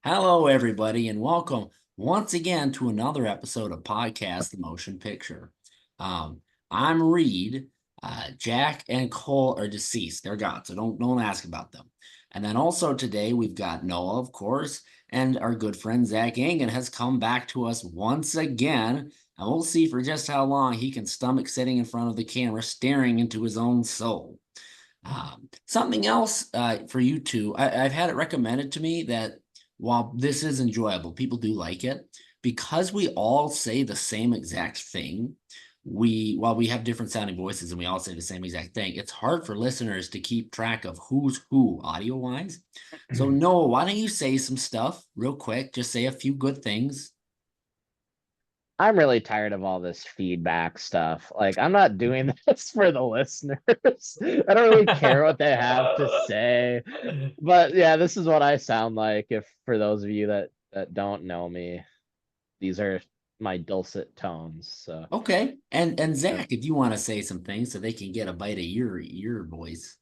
Hello, everybody, and welcome once again to another episode of Podcast The Motion Picture. I'm Reid. Jack and Cole are deceased. They're gone, so don't ask about them. And then also today we've got Noah, of course, and our good friend Zach Engen has come back to us once again. And we'll see for just how long he can stomach sitting in front of the camera staring into his own soul. Something else for you two, I've had it recommended to me that while this is enjoyable, people do like it because we all say the same exact thing. While we have different sounding voices and we all say the same exact thing, it's hard for listeners to keep track of who's who audio wise. So Noah, why don't you say some stuff real quick? Just say a few good things. I'm really tired of all this feedback stuff. Like, I'm not doing this for the listeners. I don't really care what they have to say. But yeah, this is what I sound like. If for those of you that don't know me, these are my dulcet tones. So, Okay. And yep. Zach, if you want to say some things so they can get a bite of your voice.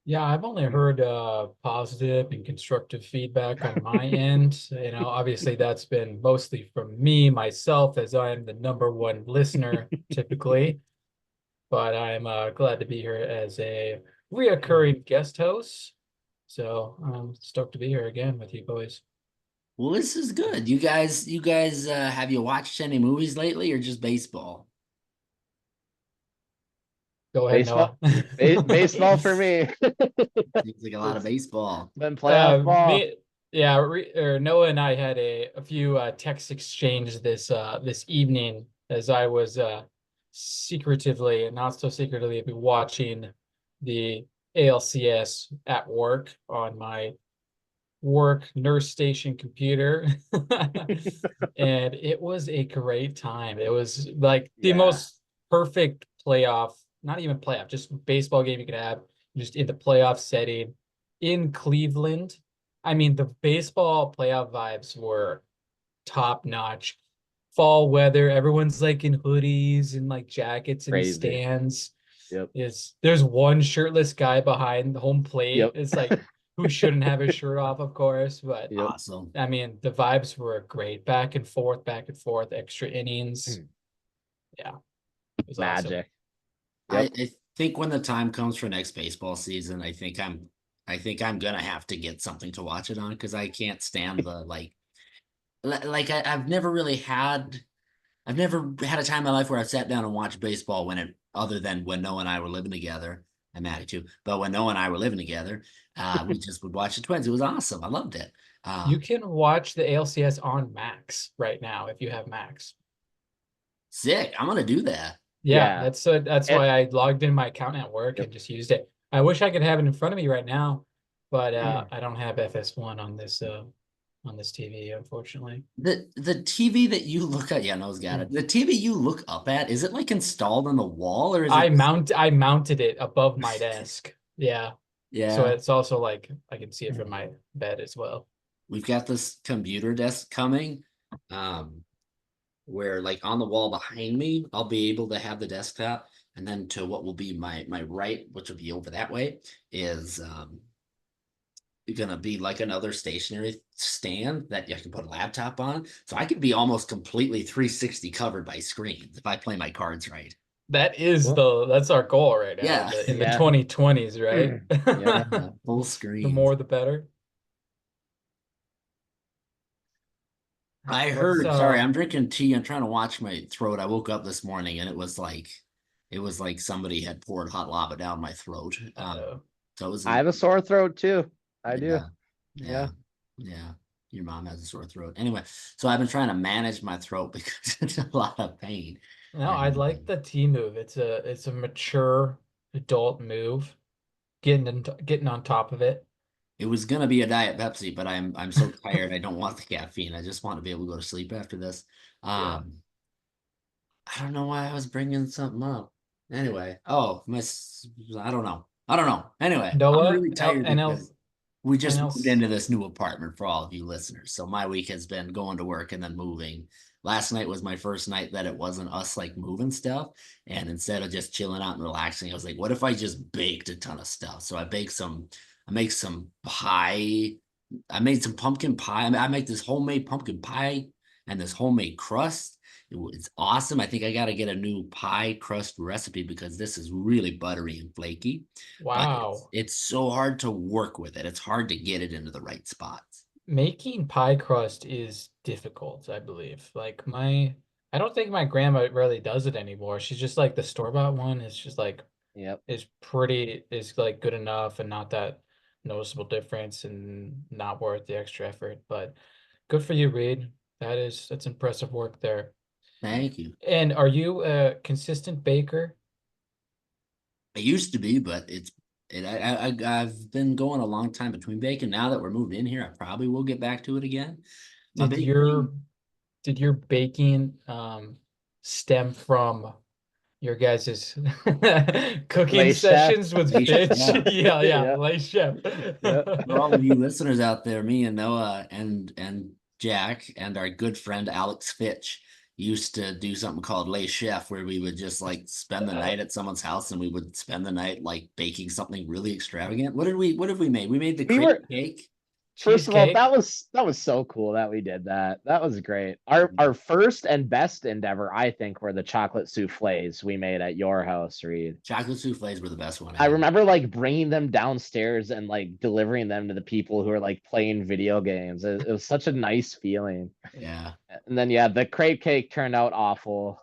Yeah, I've only heard positive and constructive feedback on my end. Obviously that's been mostly from me, myself, as I am the number one listener typically. But I'm glad to be here as a reoccurring guest host. So I'm stoked to be here again with you boys. Well, this is good. You guys, have you watched any movies lately or just baseball? Go ahead, Baseball, Noah. baseball for me. Seems like a lot of It's baseball. been playoff ball. Me, yeah, Noah and I had a few text exchange this evening as I was secretively, not so secretively, watching the ALCS at work on my work nurse station computer. And it was a great time. It was like the Yeah, most perfect playoff, not even playoff, just baseball game you could have, just in the playoff setting in Cleveland. I mean, the baseball playoff vibes were top notch. Fall weather, everyone's like in hoodies and like jackets in the crazy. stands. Yep. There's one shirtless guy behind the home plate. Yep. It's like who shouldn't have his shirt off, of course, but Yep. Awesome. I mean, the vibes were great. Back and forth, extra innings. Yeah, it was awesome. Magic. I, Yep. I think when the time comes for next baseball season, I think I'm gonna have to get something to watch it on because I can't stand the I've never had a time in my life where I've sat down and watched baseball when it other than when Noah and I were living together. I'm married too, but when Noah and I were living together, we just would watch the Twins. It was awesome. I loved it. You Um, can watch the ALCS on Max right now if you have Max. Sick. I'm gonna do that. Yeah, Yeah. that's And why I logged in my account at work yep. and just used it. I wish I could have it in front of me right now, but I don't have FS1 on this TV, unfortunately. The TV that you look at, yeah, Noah's got it. The TV you look up at, is it like installed on the wall or is it just I mounted it above my desk. Yeah. So yeah. it's also like I can see it from my bed as well. We've got this computer desk coming. Um, where like on the wall behind me, I'll be able to have the desktop, and then to what will be my right, which will be over that way, is gonna be like another stationary stand that you can put a laptop on. So I could be almost completely 360 covered by screens if I play my cards right. Well, That's our goal right now Yeah. in the yeah. 2020s, right? Yep. Yeah. Full The screens. more the better. I What's heard, sorry, I'm drinking tea. I'm trying to watch my throat. I woke up this morning and it was like somebody had poured hot lava down my throat. uh So it was I have a sore throat too. I do. yeah, yeah, Yeah. yeah. Your mom has a sore throat. Anyway, so I've been trying to manage my throat because it's a lot of pain. No, I And like the T move. It's a mature adult move, getting on top of it. it was gonna be a Diet Pepsi, but I'm so tired. I don't want the caffeine. I just want to be able to go to sleep after this. Yeah. Um, I don't know why I was bringing something up. Anyway, oh, I don't know. I don't know. Anyway, I'm Noah, really tired N because L we just moved NLC. into this new apartment for all of you listeners. So my week has been going to work and then moving. Last night was my first night that it wasn't us like moving stuff. And instead of just chilling out and relaxing, I was like, what if I just baked a ton of stuff? So I make some pie I made some pumpkin pie. I make this homemade pumpkin pie and this homemade crust. It's awesome. I think I got to get a new pie crust recipe because this is really buttery and flaky. But Wow. it's so hard to work with it. It's hard to get it into the right spots. Making pie crust is difficult, I believe. Like I don't think my grandma really does it anymore. She's just like the store-bought one is just like Yep. is like good enough and not that noticeable difference and not worth the extra effort. But good for you, Reed. That's impressive work there. Thank you. And are you a consistent baker? It used to be, but I've been going a long time between baking. Now that we're moved in here, I probably will get back to it again. My Did baking, did your baking stem from your guys' cooking Lay chef. sessions with Lay chef, Fitch? yeah. Yeah, Yeah. lay chef. Yep. For all of you listeners out there, me and Noah and Jack and our good friend Alex Fitch used to do something called Lay Chef, where we would just like spend the night at someone's house and we would spend the night like baking something really extravagant. What have we made? We made the We crepe were cake. First of all, Cheesecake. that was so cool that we did that. That was great. Our first and best endeavor, I think, were the chocolate souffles we made at your house, Reed. Chocolate souffles were the best one I I had. remember like bringing them downstairs and like delivering them to the people who are like playing video games. It was such a nice feeling. Yeah. And then yeah, the crepe cake turned out awful.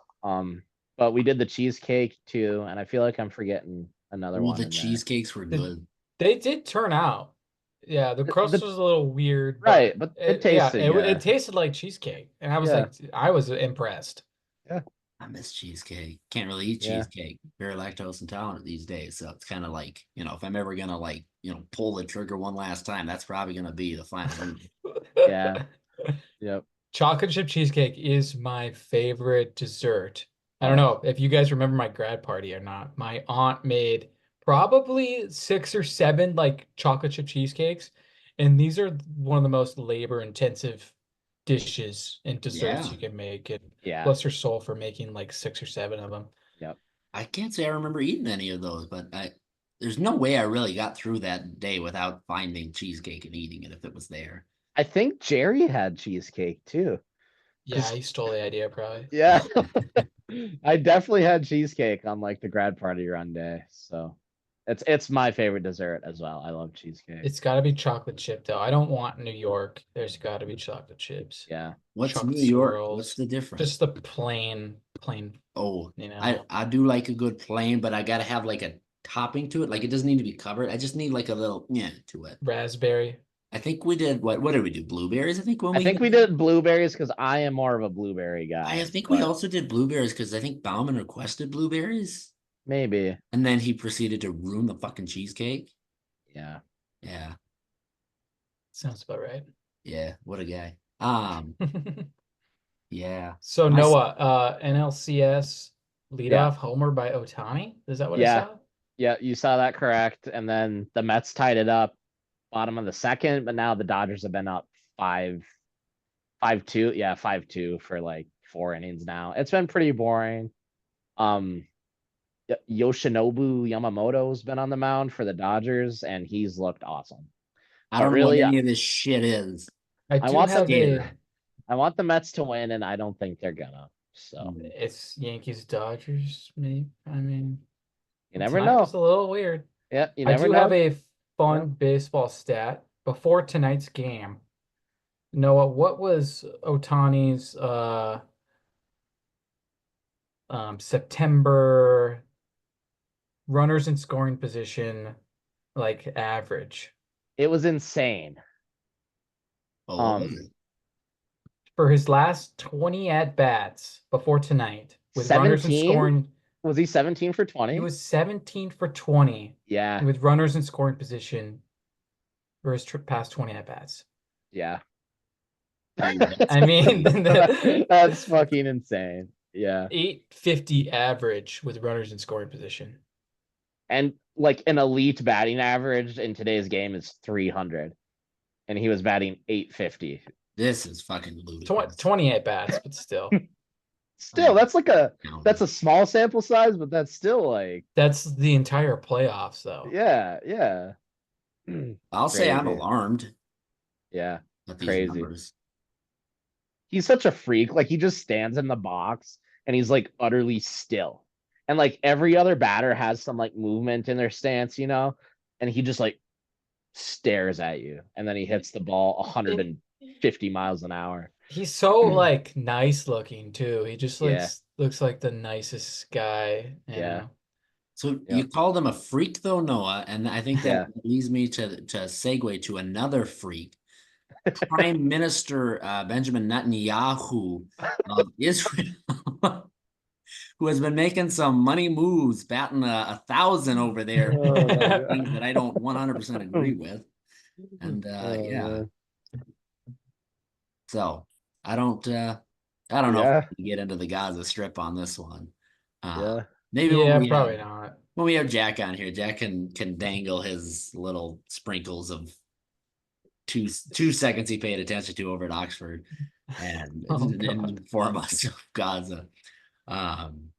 But we did the cheesecake too, and I feel like I'm forgetting another Well, one the in there. cheesecakes were They, good. they did turn out. Yeah, the crust The was a little weird, right, but but it tasted it good. tasted like cheesecake, and Yeah, I was impressed. yeah, I miss cheesecake. Can't really eat yeah. cheesecake. Very lactose intolerant these days. So it's kind of like, if I'm ever gonna like, pull the trigger one last time, that's probably gonna be the final move. Yeah. Yep. Chocolate chip cheesecake is my favorite dessert. I don't Oh, know if you guys remember my grad party or not. My aunt made probably 6 or 7 like chocolate chip cheesecakes, and these are one of the most labor intensive dishes and desserts Yeah. you can make. And yeah. bless her soul for making like 6 or 7 of them. Yep. I can't say I remember eating any of those, but there's no way I really got through that day without finding cheesecake and eating it if it was there. I think Jerry had cheesecake too. Yeah, Cause he stole the idea probably. yeah, I definitely had cheesecake on like the grad party run day. So it's my favorite dessert as well. I love cheesecake. It's got to be chocolate chip though. I don't want New York. There's got to be chocolate chips. Yeah. What's Chocolate New York? What's swirls, the difference? just the plain, Oh, you I know, I do like a good plain, but I gotta have like a topping to it. Like it doesn't need to be covered. I just need like a little to it. raspberry. I think we did what did we do? Blueberries, I think when I we think had we did blueberries because I am more of a blueberry I guy, think we but also did blueberries because I think Bauman requested blueberries maybe. and then he proceeded to ruin the fucking cheesecake. Yeah. Yeah, Sounds about right. yeah, what a guy. Yeah. So My s- Noah, NLCS Yeah. leadoff homer by Otani. Is that what I Yeah. saw? Yeah. You saw that correct. And then the Mets tied it up bottom of the second, but now the Dodgers have been up 5-2. Yeah, 5-2 for like 4 innings now. It's been pretty boring. Um, Yoshinobu Yamamoto's been on the mound for the Dodgers, and he's looked awesome. I But don't know what really, any of this shit is. I I do want the have a. I want the Mets to win, and I don't think they're gonna. So Mm. It's Yankees Dodgers. Maybe I mean you never tonight was know. a little weird. Yeah, you I never do have know. a Yeah. fun baseball stat before tonight's game. Noah, what was Otani's September runners in scoring position like average It was insane. Oh, what was Um, it? for his last 20 at bats before tonight with runners in 17? scoring? Was he 17 for He 20? was 17 for 20 Yeah, with runners in scoring position for his past 20 at bats. yeah. Yeah, that's I mean, the That's fucking insane. Yeah. 850 average with runners in scoring position. And like an elite batting average in today's game is 300. And he was batting 850. this is fucking ludicrous. 20 at bats, but still. Still, that's like Counter. that's a small sample size, but that's still like That's the entire playoffs, though. yeah, yeah. I'll say I'm Crazy. alarmed. Yeah. with these Crazy. numbers. He's such a freak. Like he just stands in the box and he's like utterly still. And like every other batter has some like movement in their stance, and he just like stares at you and then he hits the ball And 150 miles an hour. he's so like nice looking too. He just Yeah. looks like the nicest guy, Yeah. So you Yep. called him a freak, though, Noah, and I think that Yeah. leads me to segue to another freak, Prime Minister Benjamin Netanyahu of Israel, who has been making some money moves, batting a thousand over there, Oh my things that I don't 100% agree god. with, and Oh yeah, man. so I don't I don't know if Yeah. we can get into the Gaza Strip on this one. Uh, Yeah. maybe Yeah, probably not. when we have Jack on here, Jack can dangle his little sprinkles of 2 seconds he paid attention to over at Oxford and Oh God. inform us of Gaza. Um,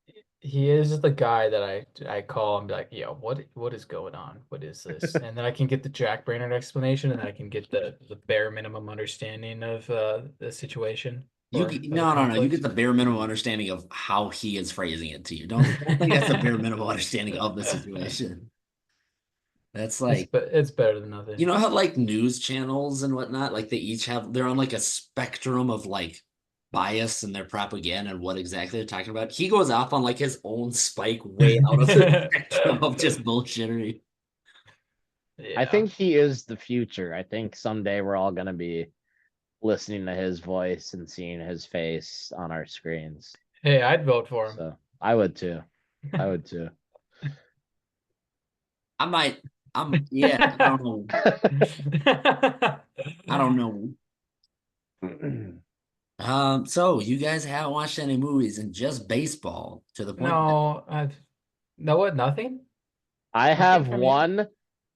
He is the guy that I call and be like, yo, what is going on? What is this? And then I can get the Jack Brainerd explanation, and then I can get the bare minimum understanding of the situation or of the no. You get conflict. the bare minimum understanding of how he is phrasing it to you. Don't think that's a bare minimum understanding of the situation. That's like It's better than nothing. you know how like news channels and whatnot, like they each have they're on like a spectrum of like bias and their propaganda and what exactly they're talking about. He goes off on like his own spike way out of the spectrum of just bullshittery. I Yeah. think he is the future. I think someday we're all gonna be listening to his voice and seeing his face on our screens. Hey, I'd vote for him. So I would too. I would too. I might yeah, I don't know. I don't know. So you guys haven't watched any movies and just baseball to the point that No, I've no what, nothing? I Nothing have from you? one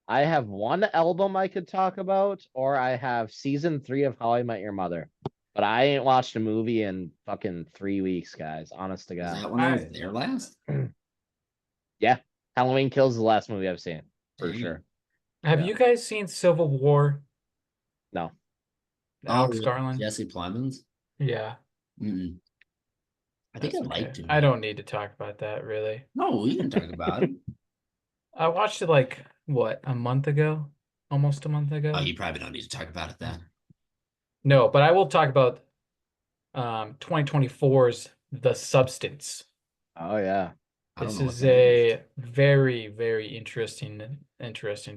I have one album I could talk about, or I have season 3 of How I Met Your Mother. But I ain't watched a movie in fucking 3 weeks, guys. Honest to was God. that when I was I there last? Yeah. Halloween Kills is the last movie I've seen, for Dang. sure. have Yeah. you guys seen Civil War? No. Oh, Alex with Garland? Jesse Plemons? Yeah, Mm-mm. I think I that's okay. liked I him. don't need to talk about that really. No, we can talk about it. I watched it like what, a month ago? Almost a month Oh, ago? you probably don't need to talk about it then. No, but I will talk about 2024's The Substance. Oh yeah. I don't This know what is that is. a very, very interesting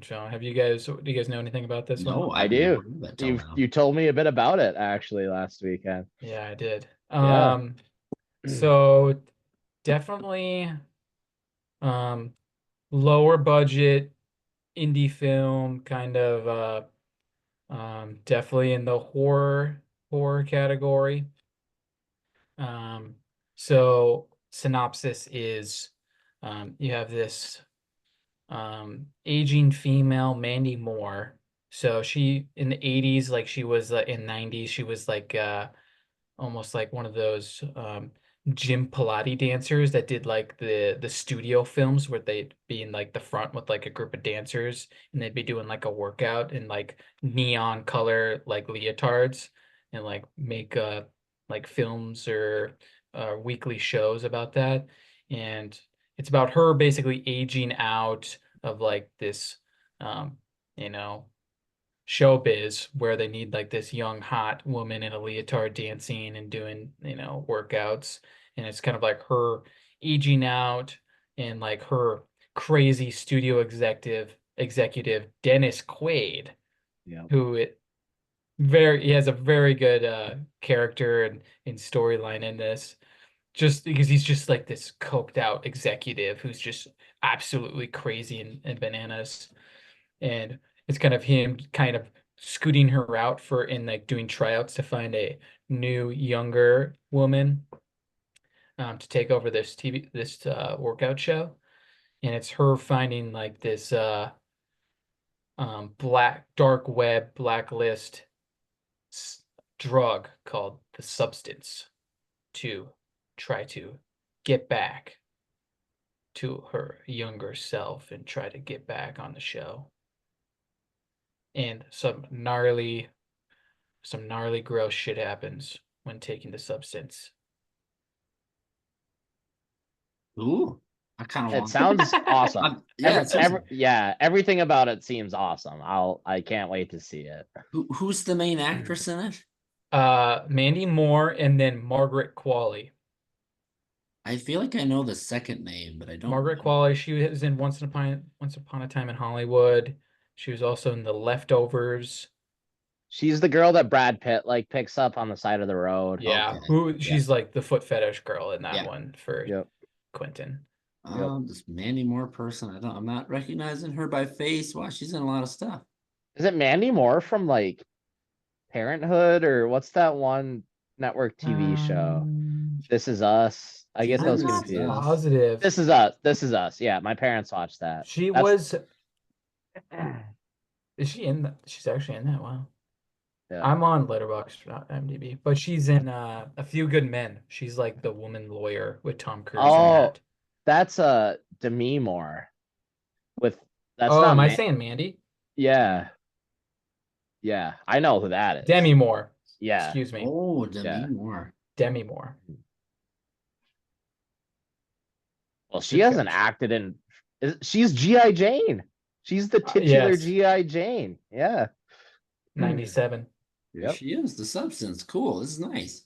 film. Do you guys know anything about this one? No, I I've never do. heard of that till You now. you told me a bit about it actually last weekend. Yeah, I did. Yeah. So definitely um lower budget indie film, kind of definitely in the horror category. Um, so synopsis is you have this aging female, Mandy Moore. So she in the 80s, like she was in 90s, she was like almost like one of those gym Pilates dancers that did like the studio films where they'd be in like the front with like a group of dancers and they'd be doing like a workout in like neon color like leotards and like make like films or weekly shows about that. And it's about her basically aging out of like this um, you know, showbiz where they need like this young hot woman in a leotard dancing and doing workouts, and it's kind of like her aging out and like her crazy studio executive Dennis Quaid, Yeah. who he has a very good character and storyline in this, just because he's just like this coked out executive who's just absolutely crazy and bananas, and it's kind of him kind of scooting her out for in like doing tryouts to find a new younger woman to take over this workout show, and it's her finding like this black dark web blacklist drug called the substance to try to get back to her younger self and try to get back on the show, and some gnarly some gnarly, gross shit happens when taking the substance. Ooh, I kind of It want. sounds awesome. Yeah, it seems. Yeah, everything about it seems awesome. I can't wait to see it. Who's the main actress in it? Mandy Moore and then Margaret Qualley. I feel like I know the second name, but I don't Margaret know. Qualley, she was in Once Upon a Time in Hollywood. She was also in The Leftovers. She's the girl that Brad Pitt like picks up on the side of the road. Yeah, Okay. who Yeah. she's like the foot fetish girl in that Yeah. one for Yep. Quentin. Yep. This Mandy Moore person. I'm not recognizing her by face. Wow, she's in a lot of stuff. Is it Mandy Moore from like Parenthood or what's that one network TV show? This Is Us. I get I'm those This not is confused. us. positive. This Is Us. This Is Us. Yeah, my parents watched that. She That's was. Is she in that? She's actually in that. Wow. yeah. I'm on Letterboxd, not IMDb, but she's in A Few Good Men. She's like the woman lawyer with Tom Cruise in Oh, that. that's Demi Moore with that's Oh, not am I man. saying Mandy? Yeah. Yeah. I know who that is. Demi Moore. Yeah. Excuse me. Oh, Demi Yeah. Moore. Demi Moore. Well, she Good hasn't catch. acted in she's G.I. Jane. She's the titular Yes. G.I. Jane. Yeah. 97. Here Yep. she is, the substance. Cool. This is nice.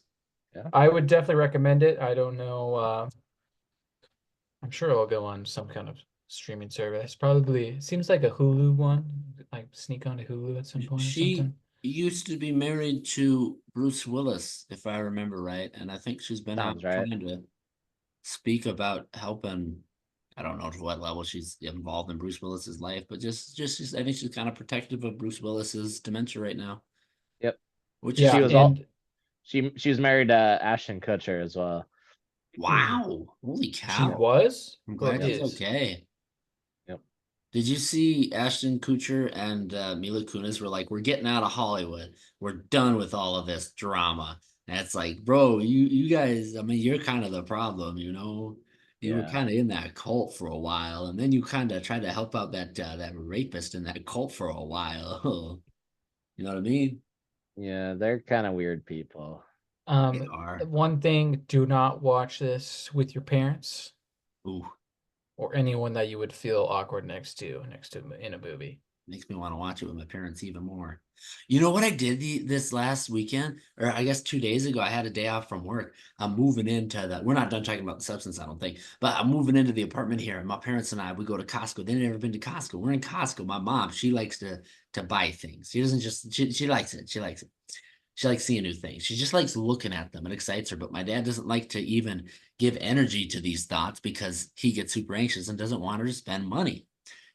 Yeah. I would definitely recommend it. I don't know. I'm sure it'll go on some kind of streaming service. Probably seems like a Hulu one. Like sneak onto Hulu at some point or She something. used to be married to Bruce Willis, if I remember right, and I think she's been out Sounds right. trying to speak about helping. I don't know to what level she's involved in Bruce Willis's life, but I think she's kind of protective of Bruce Willis's dementia right now, Yep. which is She Yeah, was all and she was married to Ashton Kutcher as well. wow. Holy she cow. was I'm or glad Yep. she's is. okay. Yep. Did you see Ashton Kutcher and Mila Kunis were like, we're getting out of Hollywood. We're done with all of this drama. And it's like, bro, you guys, I mean, you're kind of the problem, you know. You were Yeah. kind of in that cult for a while, and then you kind of tried to help out that rapist in that cult for a while. You know what I mean? Yeah, they're kind of weird people. They are. One thing, do not watch this with your parents Ooh, or anyone that you would feel awkward next to in a movie. makes me want to watch it with my parents even more. You know what I did this last weekend, or I guess 2 days ago? I had a day off from work. I'm moving into the. We're not done talking about the substance, I don't think, but I'm moving into the apartment here. And my parents and I, we go to Costco. They've never been to Costco. We're in Costco. My mom, she likes to buy things. She doesn't just she likes it. She likes it. She likes seeing new things. She just likes looking at them. It excites her. But my dad doesn't like to even give energy to these thoughts because he gets super anxious and doesn't want her to spend money.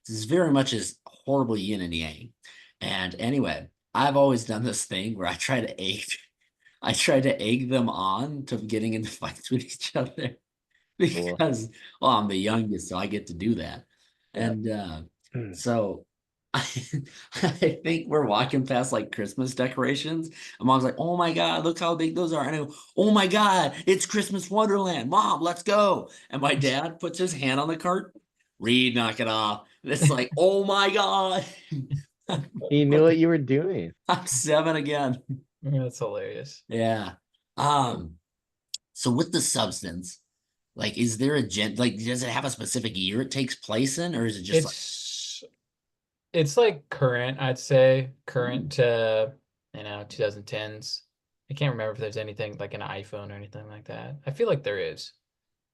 This is very much as horrible yin and yang. And anyway, I've always done this thing where I try to egg them on to getting into fights with each other Cool. because, well, I'm the youngest, so I get to do that. Yeah. And so I, I think we're walking past like Christmas decorations. And mom's like, oh my God, look how big those are. And I go, oh my God, it's Christmas Wonderland. Mom, let's go. And my dad puts his hand on the cart. Reid, knock it off. And it's like, oh my God. He knew what you were doing. I'm 7 again. That's hilarious. Yeah. Um, so with the substance, like, is there a like, does it have a specific year it takes place in, or is it just like, It's it's like current, I'd say, ooh, current to 2010s. I can't remember if there's anything like an iPhone or anything like that. I feel like there is.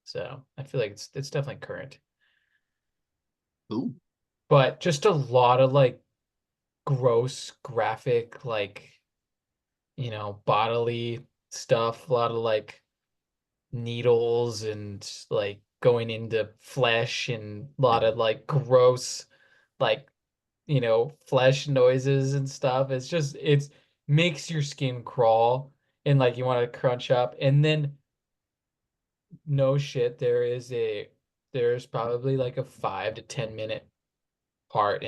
So I feel like it's definitely current. ooh, But just a lot of like gross graphic, like, bodily stuff, a lot of like needles and like going into flesh and a lot of like gross like flesh noises and stuff. It's makes your skin crawl and like you want to crunch up. And then no shit, there's probably like a 5 to 10 minute part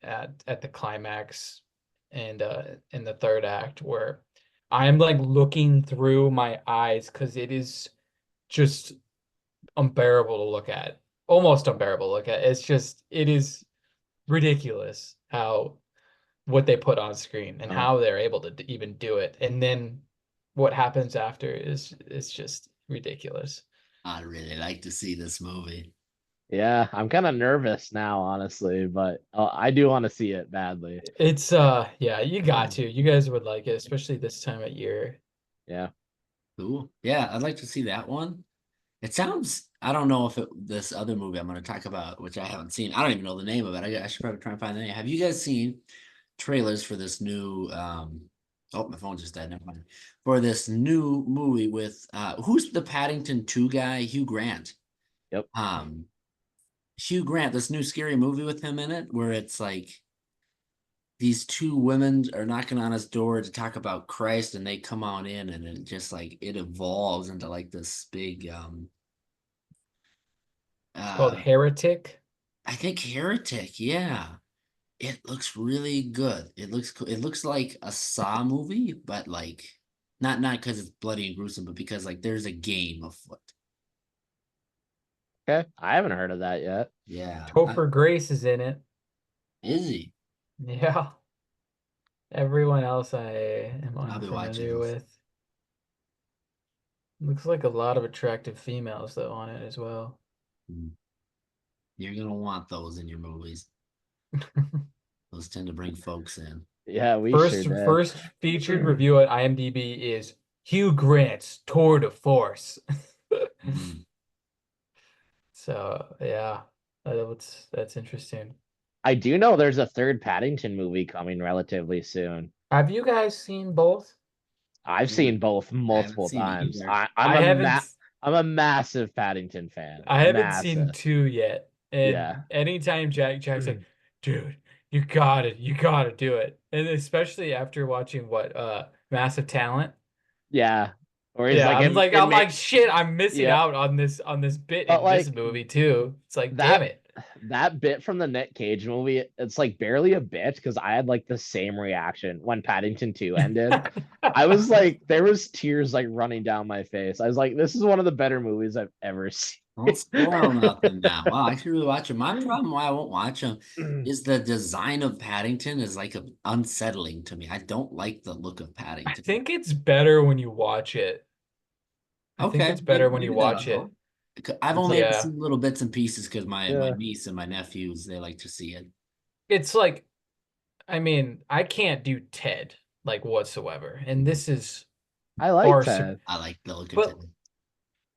at the climax and in the third act where I'm like looking through my eyes because it is just unbearable to look at. Almost unbearable to look at. It is ridiculous how what they put on screen and Oh. how they're able to even do it. And then what happens after is just ridiculous. I'd really like to see this movie. Yeah, I'm kind of nervous now, honestly, but I do want to see it badly. It's yeah, you got to. You guys would like it, especially this time of year. Yeah. Cool. Yeah, I'd like to see that one. It sounds, I don't know if this other movie I'm going to talk about, which I haven't seen, I don't even know the name of it. I should probably try and find the name. Have you guys seen trailers for this new, oh, my phone just died. Never mind. For this new movie with, who's the Paddington 2 guy? Hugh Grant. Yep. Hugh Grant, this new scary movie with him in it, where it's like these two women are knocking on his door to talk about Christ, and they come on in, and it just like it evolves into like this big It's called uh Heretic. I think Heretic, yeah. It looks really good. It looks cool. It looks like a Saw movie, but like not because it's bloody and gruesome, but because like there's a game afoot. Okay. I haven't heard of that yet. Yeah. Topher Grace is in it. Is he? Yeah. Everyone else I am I'll be watching unfamiliar this. with. Looks like a lot of attractive females though on it as well. You're gonna want those in your movies. Those tend to bring folks in. Yeah, we First sure did. first featured review at IMDb is Hugh Grant's Tour de Force. Mm. So yeah, that's interesting. I do know there's a third Paddington movie coming relatively soon. Have you guys seen both? I've seen both I haven't multiple seen it times. either. I'm a massive Paddington fan. I haven't seen Massive. 2 yet. And Yeah. anytime Jack's like, dude, you gotta do it. And especially after watching what Massive Talent. Yeah. Or he's Yeah, like I'm like shit, I'm missing yeah. out on this bit But in this like movie too. It's like, damn it. that bit from the Nick Cage movie, it's like barely a bit because I had like the same reaction when Paddington 2 ended. I was like, there was tears like running down my face. I was like, this is one of the better movies I've ever seen. Don't spoil nothing now. Wow, I should really watch them. My problem why I won't watch them is the design of Paddington is like unsettling to me. I don't like the look of I Paddington. think it's better when you watch it. I think Okay, it's better when you maybe watch that'll it. help. I've only ever seen little bits and pieces because my Yeah. niece and my nephews, they like to see it. It's like, I mean, I can't do Ted like whatsoever. And this is I like Ted. I like the look of But Ted.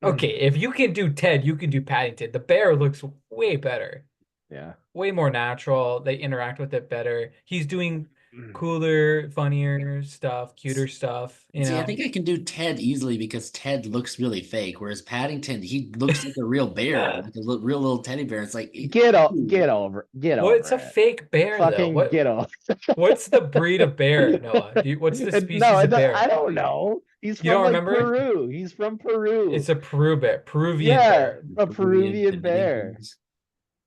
okay, if you can do Ted, you can do Paddington. The bear looks way better. Yeah. Way more natural. They interact with it better. He's doing cooler, funnier stuff, cuter stuff, you See, I know. think I can do Ted easily because Ted looks really fake, whereas Paddington, he looks like a real bear, like a real little teddy bear. It's like Get over What's a it. fake bear though? Fucking get over. What's the breed of bear, Noah? What's the species of bear? I don't know. He's You from don't like remember? Peru. He's from Peru. It's a Peru bear, Peruvian Yeah, bear. a Peruvian bear. bears.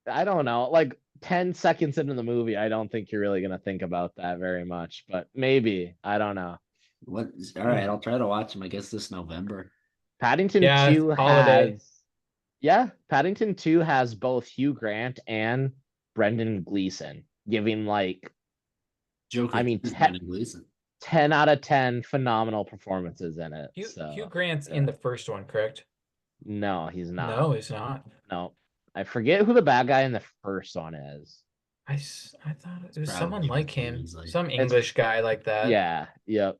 I don't know. Like 10 seconds into the movie, I don't think you're really gonna think about that very much, but maybe. I don't know. All right, I'll try to watch him, I guess, this November. Paddington Yeah, 2 holiday. has yeah, Paddington 2 has both Hugh Grant and Brendan Gleeson, giving like Joker, I mean, is Brendan Gleeson. 10 out of 10 phenomenal performances in it. Hugh Grant's in the first one, correct? No, he's not. No, he's not. No. I forget who the bad guy in the first one is. I thought it was Probably someone like him, Kingsley. some English guy like that. Yeah, yep.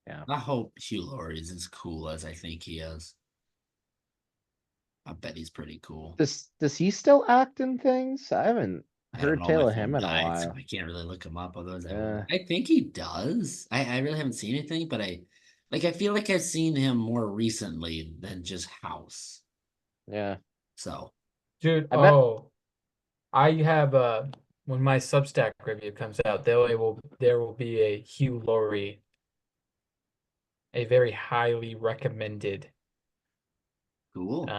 Yeah. I hope Hugh Laurie is as cool as I think he is. I bet he's pretty cool. Does he still act in things? I haven't I don't heard know, tale my of him phone in a died, so while. I can't really look him up. Otherwise, Yeah. I think he does. I really haven't seen anything, but I feel like I've seen him more recently than just House. Yeah. So, Dude, I bet- I have when my Substack review comes out, there will be a Hugh Laurie, a very highly recommended cool.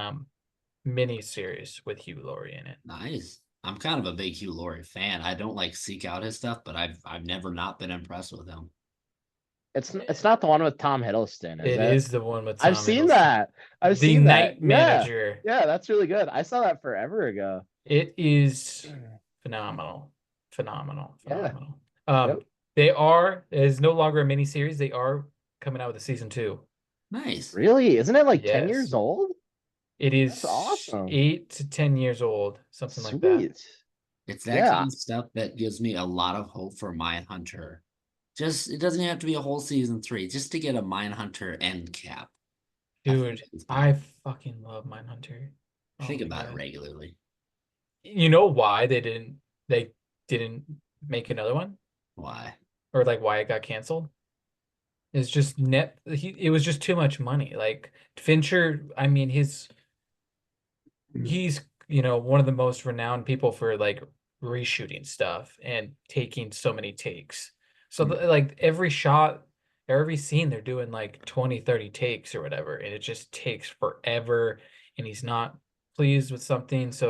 mini series with Hugh Laurie in it. Nice. I'm kind of a big Hugh Laurie fan. I don't like seek out his stuff, but I've never not been impressed with him. It's not the one with Tom Hiddleston, is It it? is the one with Tom I've seen Hiddleston. that. I've The seen Night that. Manager. Yeah, that's really good. I saw that forever ago. It is phenomenal. Yeah. Phenomenal. Yep. It is no longer a miniseries. They are coming out with a season 2. Nice. Really? Isn't it like 10 years Yes. old? It That's is awesome. 8 to 10 years old, something like that. Sweet. It's that kind Yeah. of stuff that gives me a lot of hope for Mindhunter. Just it doesn't have to be a whole season 3, just to get a Mindhunter end cap. I think Dude, it's I powerful. fucking love Mindhunter. I Oh think my about it God. regularly. You know why they didn't make another one? Why? Or like why it got canceled? It's just it was just too much money. Like Fincher, I mean, he's one of the most renowned people for like reshooting stuff and taking so many takes. So like every shot, every scene, they're doing like 20, 30 takes or whatever, and it just takes forever, and he's not pleased with something. So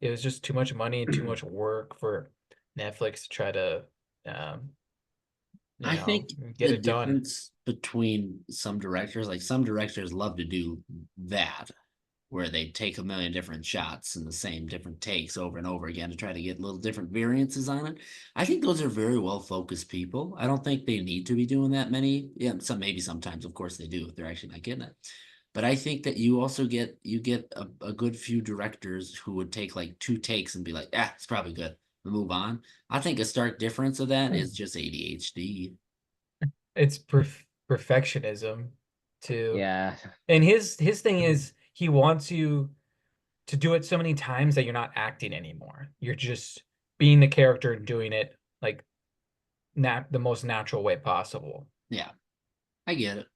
it was just too much money and too much work for Netflix to try to um, I think get the it done. difference between some directors, like some directors love to do that, where they take a million different shots and the same different takes over and over again to try to get little different variances on it. I think those are very well focused people. I don't think they need to be doing that many. Yeah, some maybe sometimes, of course, they do if they're actually not getting it. But I think that you get a good few directors who would take like 2 takes and be like, ah, it's probably good. We move on. I think a stark difference of that is just ADHD. It's perfectionism too. Yeah. And his thing is he wants you to do it so many times that you're not acting anymore. You're just being the character and doing it like the most natural way possible. Yeah, I get it.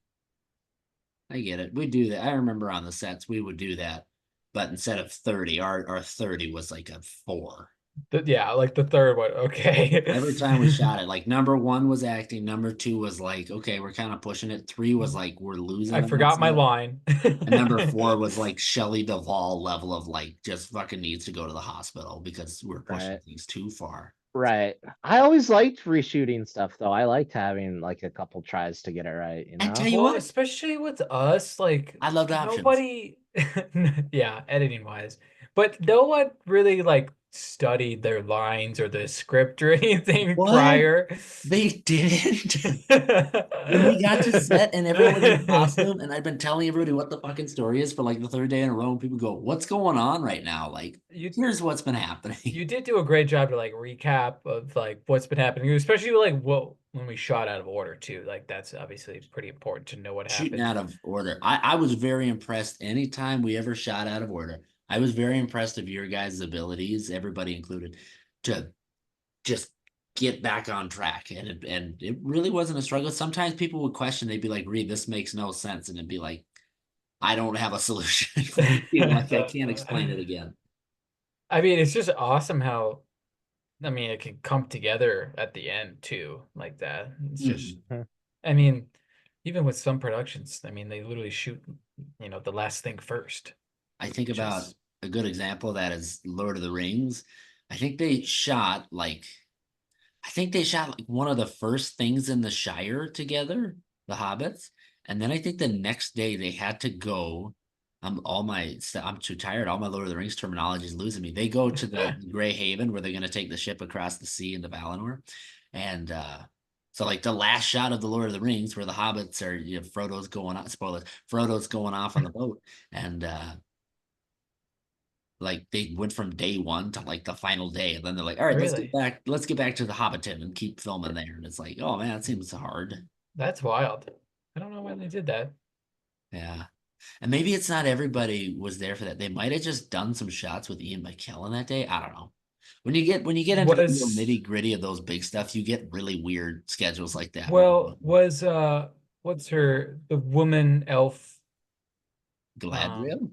I get it. We do that. I remember on the sets we would do that, but instead of 30, our 30 was like a 4. Yeah, like the third one. Okay. Every time we shot it, like number 1 was acting, number 2 was like, okay, we're kind of pushing it. 3 was like we're losing I on forgot my set. line. And number 4 was like Shelley Duvall level of like just fucking needs to go to the hospital because we're pushing Right. things too far. Right. I always liked reshooting stuff though. I liked having like a couple tries to get it right, you And tell know? you Well, what, especially with us, like I loved options. nobody, yeah, editing wise, but no one really like studied their lines or the script or anything What? prior. They didn't. When we got to set and everyone was in costume, and I'd been telling everybody what the fucking story is for like the third day in a row, and people go, "What's going on right now?" Like, You here's what's been happening. you did do a great job to like recap of like what's been happening, especially like what when we shot out of order too. Like that's obviously pretty important to know what Shooting happened. out of order. I was very impressed anytime we ever shot out of order. I was very impressed of your guys' abilities, everybody included, to just get back on track. And it really wasn't a struggle. Sometimes people would question, they'd be like, Reed, this makes no sense. And it'd be like, I don't have a solution for you. Like I can't explain it again. I mean, it's just awesome how I mean it can come together at the end too, like that. It's just Mhm. I mean, even with some productions, I mean they literally shoot, the last thing first, I think which about is a good example of that is Lord of the Rings. I think they shot like I think they shot like one of the first things in the Shire together, the Hobbits, and then I think the next day they had to go. I'm too tired. All my Lord of the Rings terminology is losing me. They go to the Grey Haven where they're going to take the ship across the sea into Valinor, and so like the last shot of the Lord of the Rings where the hobbits are, Frodo's going on. Spoilers. Frodo's going off on the boat, and like they went from day one to like the final day, and then they're like, all right, really let's get back to the Hobbiton and keep filming there. And it's like, oh man, it seems hard. that's wild. I don't know why they did that. Yeah. And maybe it's not everybody was there for that. They might have just done some shots with Ian McKellen that day. I don't know. When you get into the real Was nitty gritty of those big stuff, you get really weird schedules like that. well was what's the woman elf um Gladriel,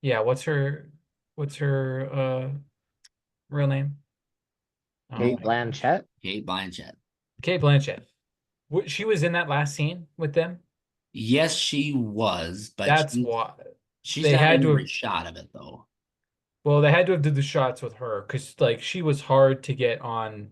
yeah, what's her real name? Oh Kate my gosh. Blanchett. Kate Blanchett. Kate Blanchett. She was in that last scene with them. Yes, she was, but That's why she's they not had in to every have shot of it though. well, they had to have did the shots with her because like she was hard to get on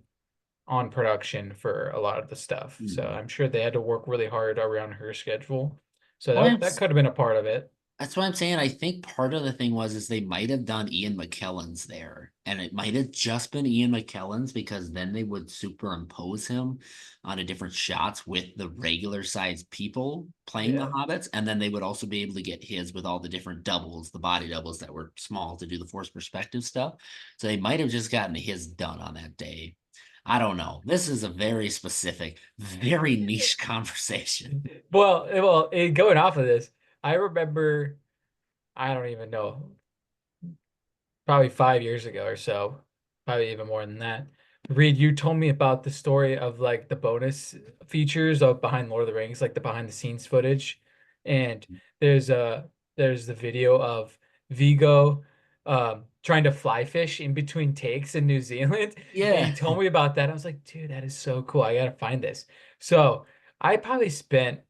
production for a lot of the stuff. So Mhm. I'm sure they had to work really hard around her schedule. So Well, that could have been a part of it. That's what I'm saying. I think part of the thing is they might have done Ian McKellen's there, and it might have just been Ian McKellen's because then they would superimpose him on a different shots with the regular sized people playing the Yeah. hobbits, and then they would also be able to get his with all the different doubles, the body doubles that were small to do the forced perspective stuff. So they might have just gotten his done on that day. I don't know. This is a very specific, very niche conversation. Going off of this, I remember, I don't even know, probably 5 years ago or so, probably even more than that. Reed, you told me about the story of like the bonus features of behind Lord of the Rings, like the behind the scenes footage. And there's a there's the video of Vigo trying to fly fish in between takes in New Zealand. And you Yeah. told me about that. I was like, dude, that is so cool. I gotta find this. So I probably spent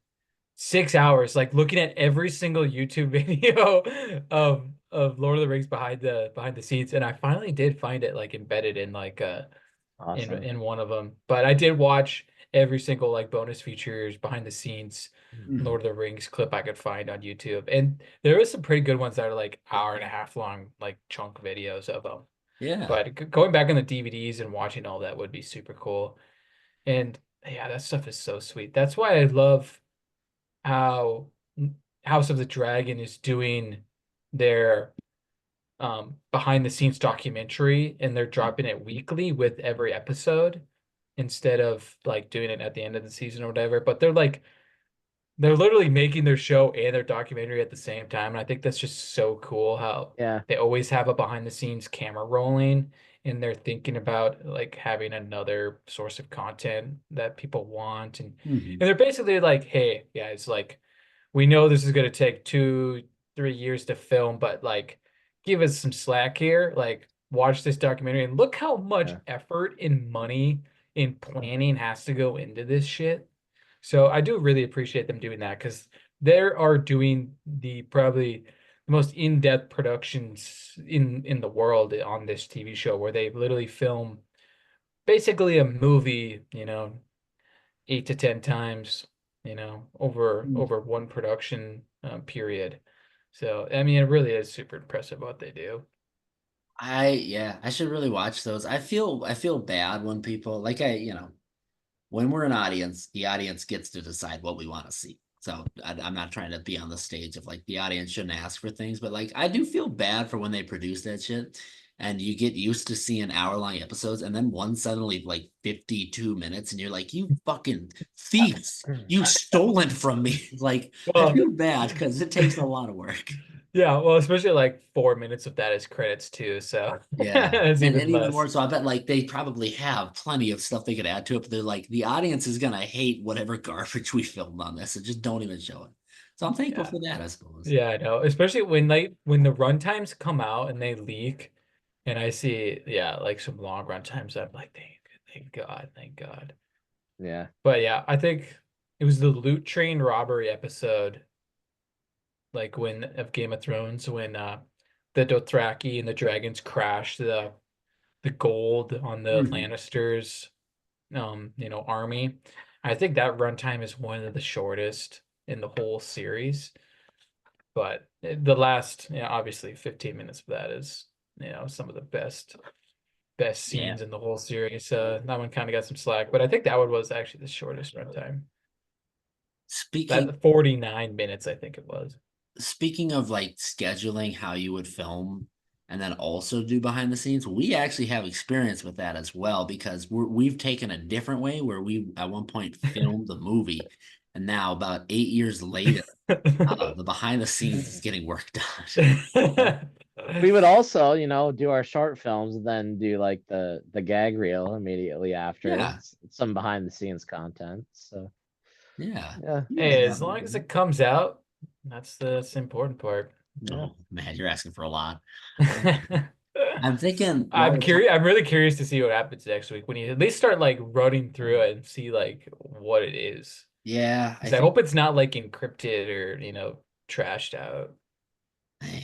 6 hours like looking at every single YouTube video of Lord of the Rings behind the scenes, and I finally did find it like embedded in like Awesome. in one of them. But I did watch every single like bonus features behind the scenes Mhm. Lord of the Rings clip I could find on YouTube, and there was some pretty good ones that are like hour and a half long like chunk videos of them. Yeah. But going back on the DVDs and watching all that would be super cool. And yeah, that stuff is so sweet. That's why I love how House of the Dragon is doing their behind the scenes documentary, and they're dropping it weekly with every episode instead of like doing it at the end of the season or whatever. But they're literally making their show and their documentary at the same time. And I think that's just so cool how Yeah. they always have a behind the scenes camera rolling and they're thinking about like having another source of content that people want. Mhm. And they're basically like, hey, guys, like we know this is going to take 2, 3 years to film, but like, give us some slack here. Like, watch this documentary and look how much Yeah. effort and money and planning has to go into this shit. So I do really appreciate them doing that because they are doing the probably the most in-depth productions in the world on this TV show where they literally film basically a movie, 8 to 10 times, over one production period. So I mean, it really is super impressive what they do. Yeah, I should really watch those. I feel bad when people like when we're an audience, the audience gets to decide what we want to see. So I'm not trying to be on the stage of like the audience shouldn't ask for things, but like I do feel bad for when they produce that shit and you get used to seeing hour-long episodes and then one suddenly like 52 minutes and you're like, you fucking thieves, you stolen from me. Like I Well, feel bad because it takes a lot of work. yeah, well, especially like 4 minutes of that is credits too, so Yeah. it's And even even less. more so, I bet like they probably have plenty of stuff they could add to it, but they're like, the audience is gonna hate whatever garbage we filmed on this, so just don't even show it. So I'm thankful Yeah, for that, I suppose. yeah, I know. Especially when the run times come out and they leak, and I see, yeah, like some long run times. I'm like, thank God, thank God. Yeah. But yeah, I think it was the Loot Train robbery episode, like when of Game of Thrones, when the Dothraki and the dragons crash the gold on the Mhm. Lannisters army. I think that runtime is one of the shortest in the whole series. But the last, obviously 15 minutes of that is, some of the best Yeah. scenes in the whole series. That one kind of got some slack, but I think that one was actually the shortest runtime. Speaking That 49 minutes, I think it was. speaking of like scheduling how you would film and then also do behind the scenes, we actually have experience with that as well because we've taken a different way where we at one point filmed the movie, and now about 8 years later, the behind the scenes is getting work done. We would also, do our short films and then do like the gag reel immediately after. Yeah, Some behind the scenes content. So yeah. yeah. You guys Hey, have as been long as good. it comes out, that's the important part. Yeah. Oh man, you're asking for a lot. I'm thinking while I'm we're curious. I'm really curious to see what happens next week when you at least start like running through it and see like what it is. yeah, I Because I think hope it's not like encrypted or trashed out. man,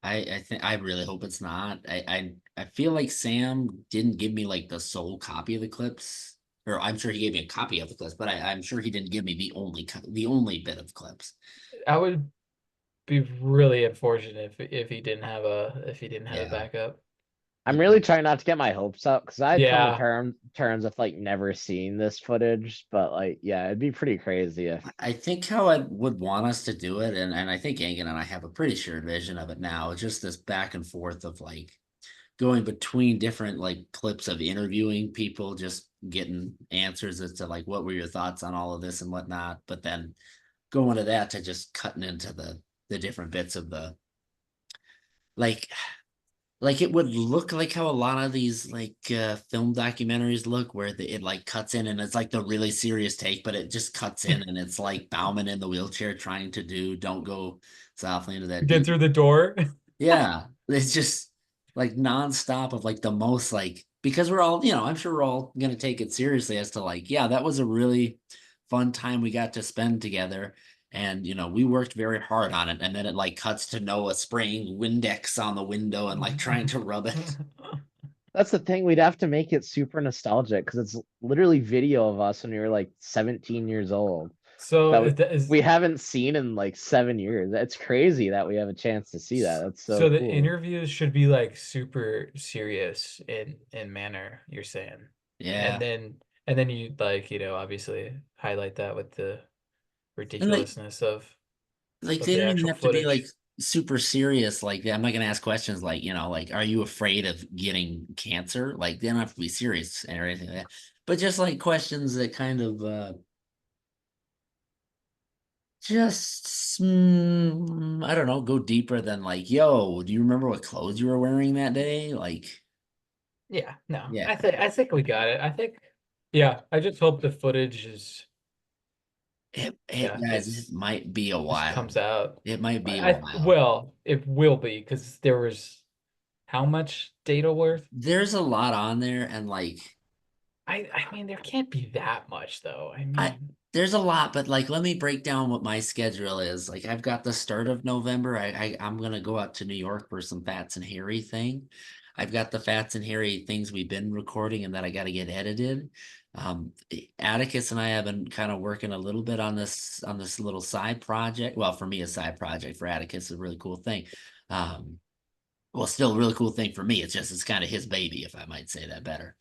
I think I really hope it's not. I feel like Sam didn't give me like the sole copy of the clips, or I'm sure he gave me a copy of the clips, but I'm sure he didn't give me the only bit of clips. I would. be really unfortunate if he didn't have a Yeah. backup. I'm really trying not to get my hopes up because I had come to Yeah, terms with like never seeing this footage, but like yeah, it'd be pretty crazy if I think how I would want us to do it, and I think Engen and I have a pretty sure vision of it now, just this back and forth of like going between different like clips of interviewing people, just getting answers as to like what were your thoughts on all of this and whatnot, but then going to that to just cutting into the different bits of the like it would look like how a lot of these like film documentaries look where it like cuts in and it's like the really serious take, but it just cuts in and it's like Bauman in the wheelchair trying to do don't go softly into that get deep. through the door. Yeah, it's just like nonstop of like the most like because we're all, I'm sure we're all gonna take it seriously as to like, yeah, that was a really fun time we got to spend together. And we worked very hard on it. And then it like cuts to Noah spraying Windex on the window and like trying to rub it. that's the thing. We'd have to make it super nostalgic because it's literally video of us when we were like 17 years old So that that is we haven't seen in like 7 years. It's crazy that we have a chance to see that. That's so so the cool. interviews should be like super serious in manner, you're saying. And Yeah. then you like, obviously highlight that with the And ridiculousness like of they the don't even actual have to be like footage. super serious. Like I'm not gonna ask questions like, like are you afraid of getting cancer? Like they don't have to be serious or anything like that. But just like questions that kind of just I don't know, go deeper than like, yo, do you remember what clothes you were wearing that day? Like, Yeah, no. yeah, I think we got it. Yeah, I just hope the footage is yeah, guys, it it's might be a just while. comes out. It might be a I while. well, it will be because there was how much data worth? There's a lot on there, and like I mean there can't be that much though. I I mean, there's a lot, but like let me break down what my schedule is. Like I've got the start of November. I'm gonna go out to New York for some Fats and Harry thing. I've got the Fats and Harry things we've been recording and that I gotta get edited. Atticus and I have been kind of working a little bit on this little side project. Well, for me, a side project for Atticus is a really cool thing. Um, well, still a really cool thing for me. It's kind of his baby, if I might say that better.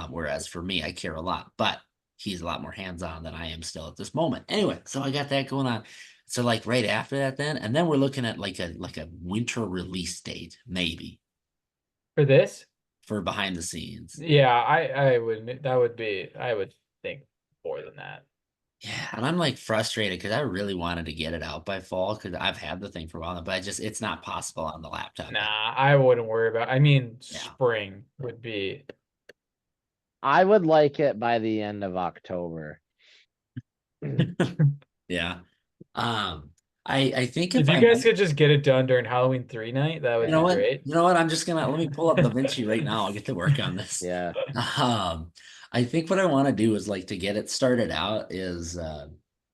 Whereas for me, I care a lot, but he's a lot more hands-on than I am still at this moment. Anyway, so I got that going on. So like right after that, and then we're looking at like a winter release date, maybe for this, for behind the scenes. yeah, I would that would be I would think more than that. Yeah, and I'm like frustrated because I really wanted to get it out by fall because I've had the thing for a while, but it's not possible on the laptop yet. Nah, I wouldn't worry about. I mean, Yeah. spring would be. I would like it by the end of October. Yeah. Um, I think if If you I guys might could just get it done during Halloween 3 night, that You would know be what? great. You know what? I'm just gonna let me pull up DaVinci right now. I'll get to work on this. Yeah. Um, I think what I want to do is like to get it started out is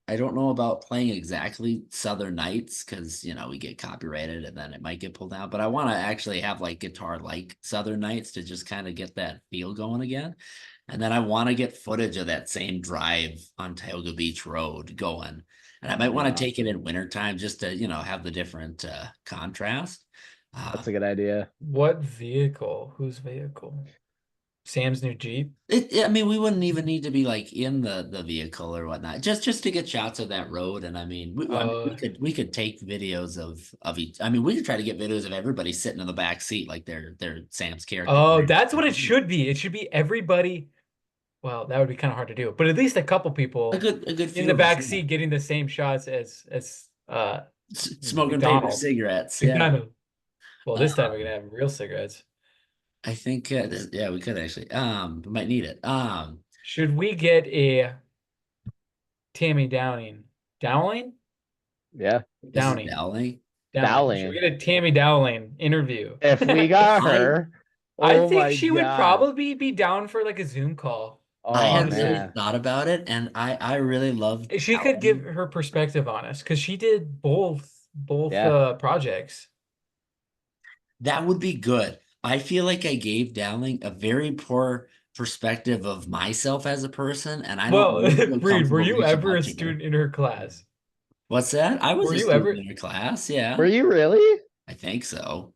I don't know about playing exactly Southern Nights because we get copyrighted and then it might get pulled out. But I want to actually have like guitar like Southern Nights to just kind of get that feel going again. And then I want to get footage of that same drive on Tioga Beach Road going. And I might That'd be want to take it awesome. in wintertime just to, have the different contrast. That's a good idea. What vehicle? Whose vehicle? Sam's new Jeep? I mean, we wouldn't even need to be like in the vehicle or whatnot, just to get shots of that road. And I mean, Uh, we could take videos of each. I mean, we could try to get videos of everybody sitting in the back seat like they're Sam's character. oh, that's what it should be. It should be everybody. Well, that would be kind of hard to do, but at least a couple people A good in few the of us, back yeah. seat getting the same shots as Smoking paper McDonald's. cigarettes, We yeah. kind of well, this time we're Um, gonna have real cigarettes. I think yeah, we could actually. We might need it. Should we get a Tammy Downing? Dowling? Yeah. This is Downing. Dowling. Downing. Should we Dowling. get a Tammy Dowling interview? If we got I her, I oh think my she would God. probably be down for like a Zoom call, I Oh had honestly. really man. thought about it, and I really love She could give Dowling. her perspective on us because she did both Yeah. projects. That would be good. I feel like I gave Dowling a very poor perspective of myself as a person, and I don't Well, really feel Reed, were comfortable you reaching ever out a to her. student in her class? What's that? I was Were a you student ever? in her class. Yeah, Were you really? I think so.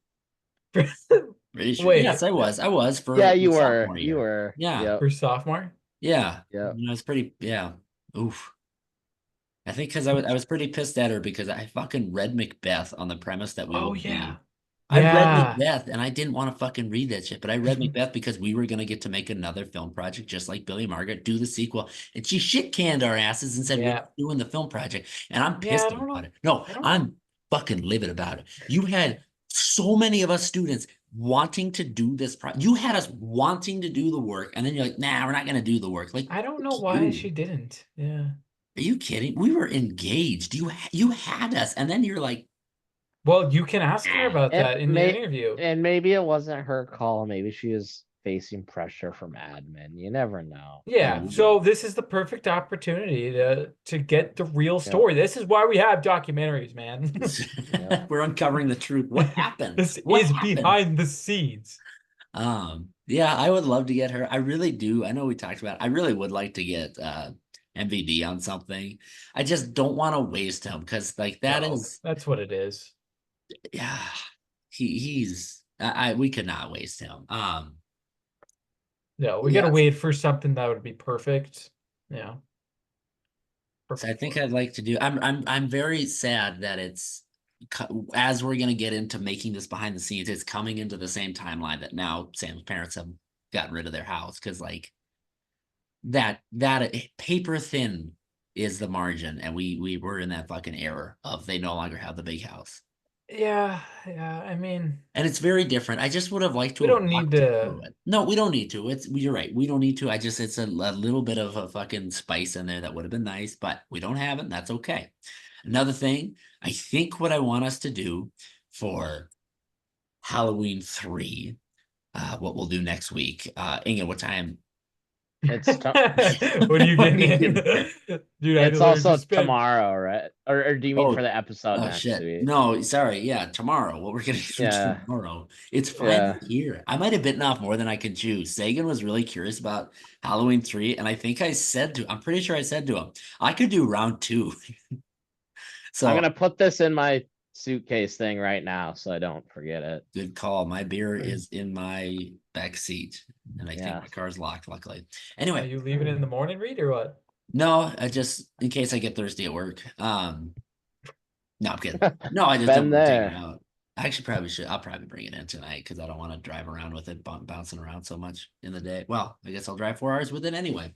Pretty sure. Yes, Wait, I was. I was Yeah, for you the were. sophomore You year. were. Yeah. Yep. for sophomore? Yeah. Yep. It's pretty, yeah. Oof. I think because I was pretty pissed at her because I fucking read Macbeth on the premise that we Oh would be. yeah, I read yeah, Macbeth and I didn't want to fucking read that shit, but I read Macbeth because we were gonna get to make another film project just like Billy Margaret, do the sequel. And she shit canned our asses and said we're yeah, not doing the film project. And I'm yeah. I pissed don't about know. it. No, I don't. I'm fucking livid about it. You had so many of us students wanting to do this you had us wanting to do the work, and then you're like, nah, we're not gonna do the work. Like, I don't fuck know why you. she didn't. Yeah. Are you kidding? We were engaged. You had us, and then you're like, Well, you can ask her nah. about It that in the may interview. and maybe it wasn't her call. Maybe she was facing pressure from admin. You never know. Yeah, Maybe. so this is the perfect opportunity to get the real Yep. story. This is why we have documentaries, man. Yep. We're uncovering the truth. What happened? This What is happened? behind the scenes. Yeah, I would love to get her. I really do. I know we talked about it. I really would like to get MVD on something. I just don't want to waste him because like that No, is that's what it is. yeah, he's I we could not waste him. No, we gotta Yes. wait for something that would be perfect. Yeah, So I perfect think for I'd like to do. I'm very sad that it's as we're gonna get into making this behind the scenes, it's coming into the same timeline that now Sam's parents have gotten rid of their house because like that paper thin is the margin, and we were in that fucking error of they no longer have the big house, Yeah, yeah. I mean, and it's very different. I just would have liked we to have don't need walked it to. through it. No, we don't need to. You're right. We don't need to. I just it's a little bit of a fucking spice in there that would have been nice, but we don't have it. And that's okay. Another thing, I think what I want us to do for Halloween 3, what we'll do next week. Inga, what time? It's What are you getting in? Dude, I it's learned to also spend. tomorrow, right? Or do you mean for Oh, the episode oh next shit. week? No, sorry. Yeah, tomorrow. What we're gonna do Yeah. tomorrow. It's finally Yeah. here. I might have bitten off more than I can chew. Sagan was really curious about Halloween 3, and I think I'm pretty sure I said to him, I could do round 2. I'm So gonna put this in my suitcase thing right now so I don't forget it. good call. My beer is in my back seat, and I think Yeah. my car's locked, luckily. Are Anyway, you leaving in the morning, Reed, or what? no, I just in case I get thirsty at work. No, I'm kidding. No, I just don't Been want to take it there. out. I actually probably should. I'll probably bring it in tonight because I don't want to drive around with it bouncing around so much in the day. Well, I guess I'll drive 4 hours with it anyway.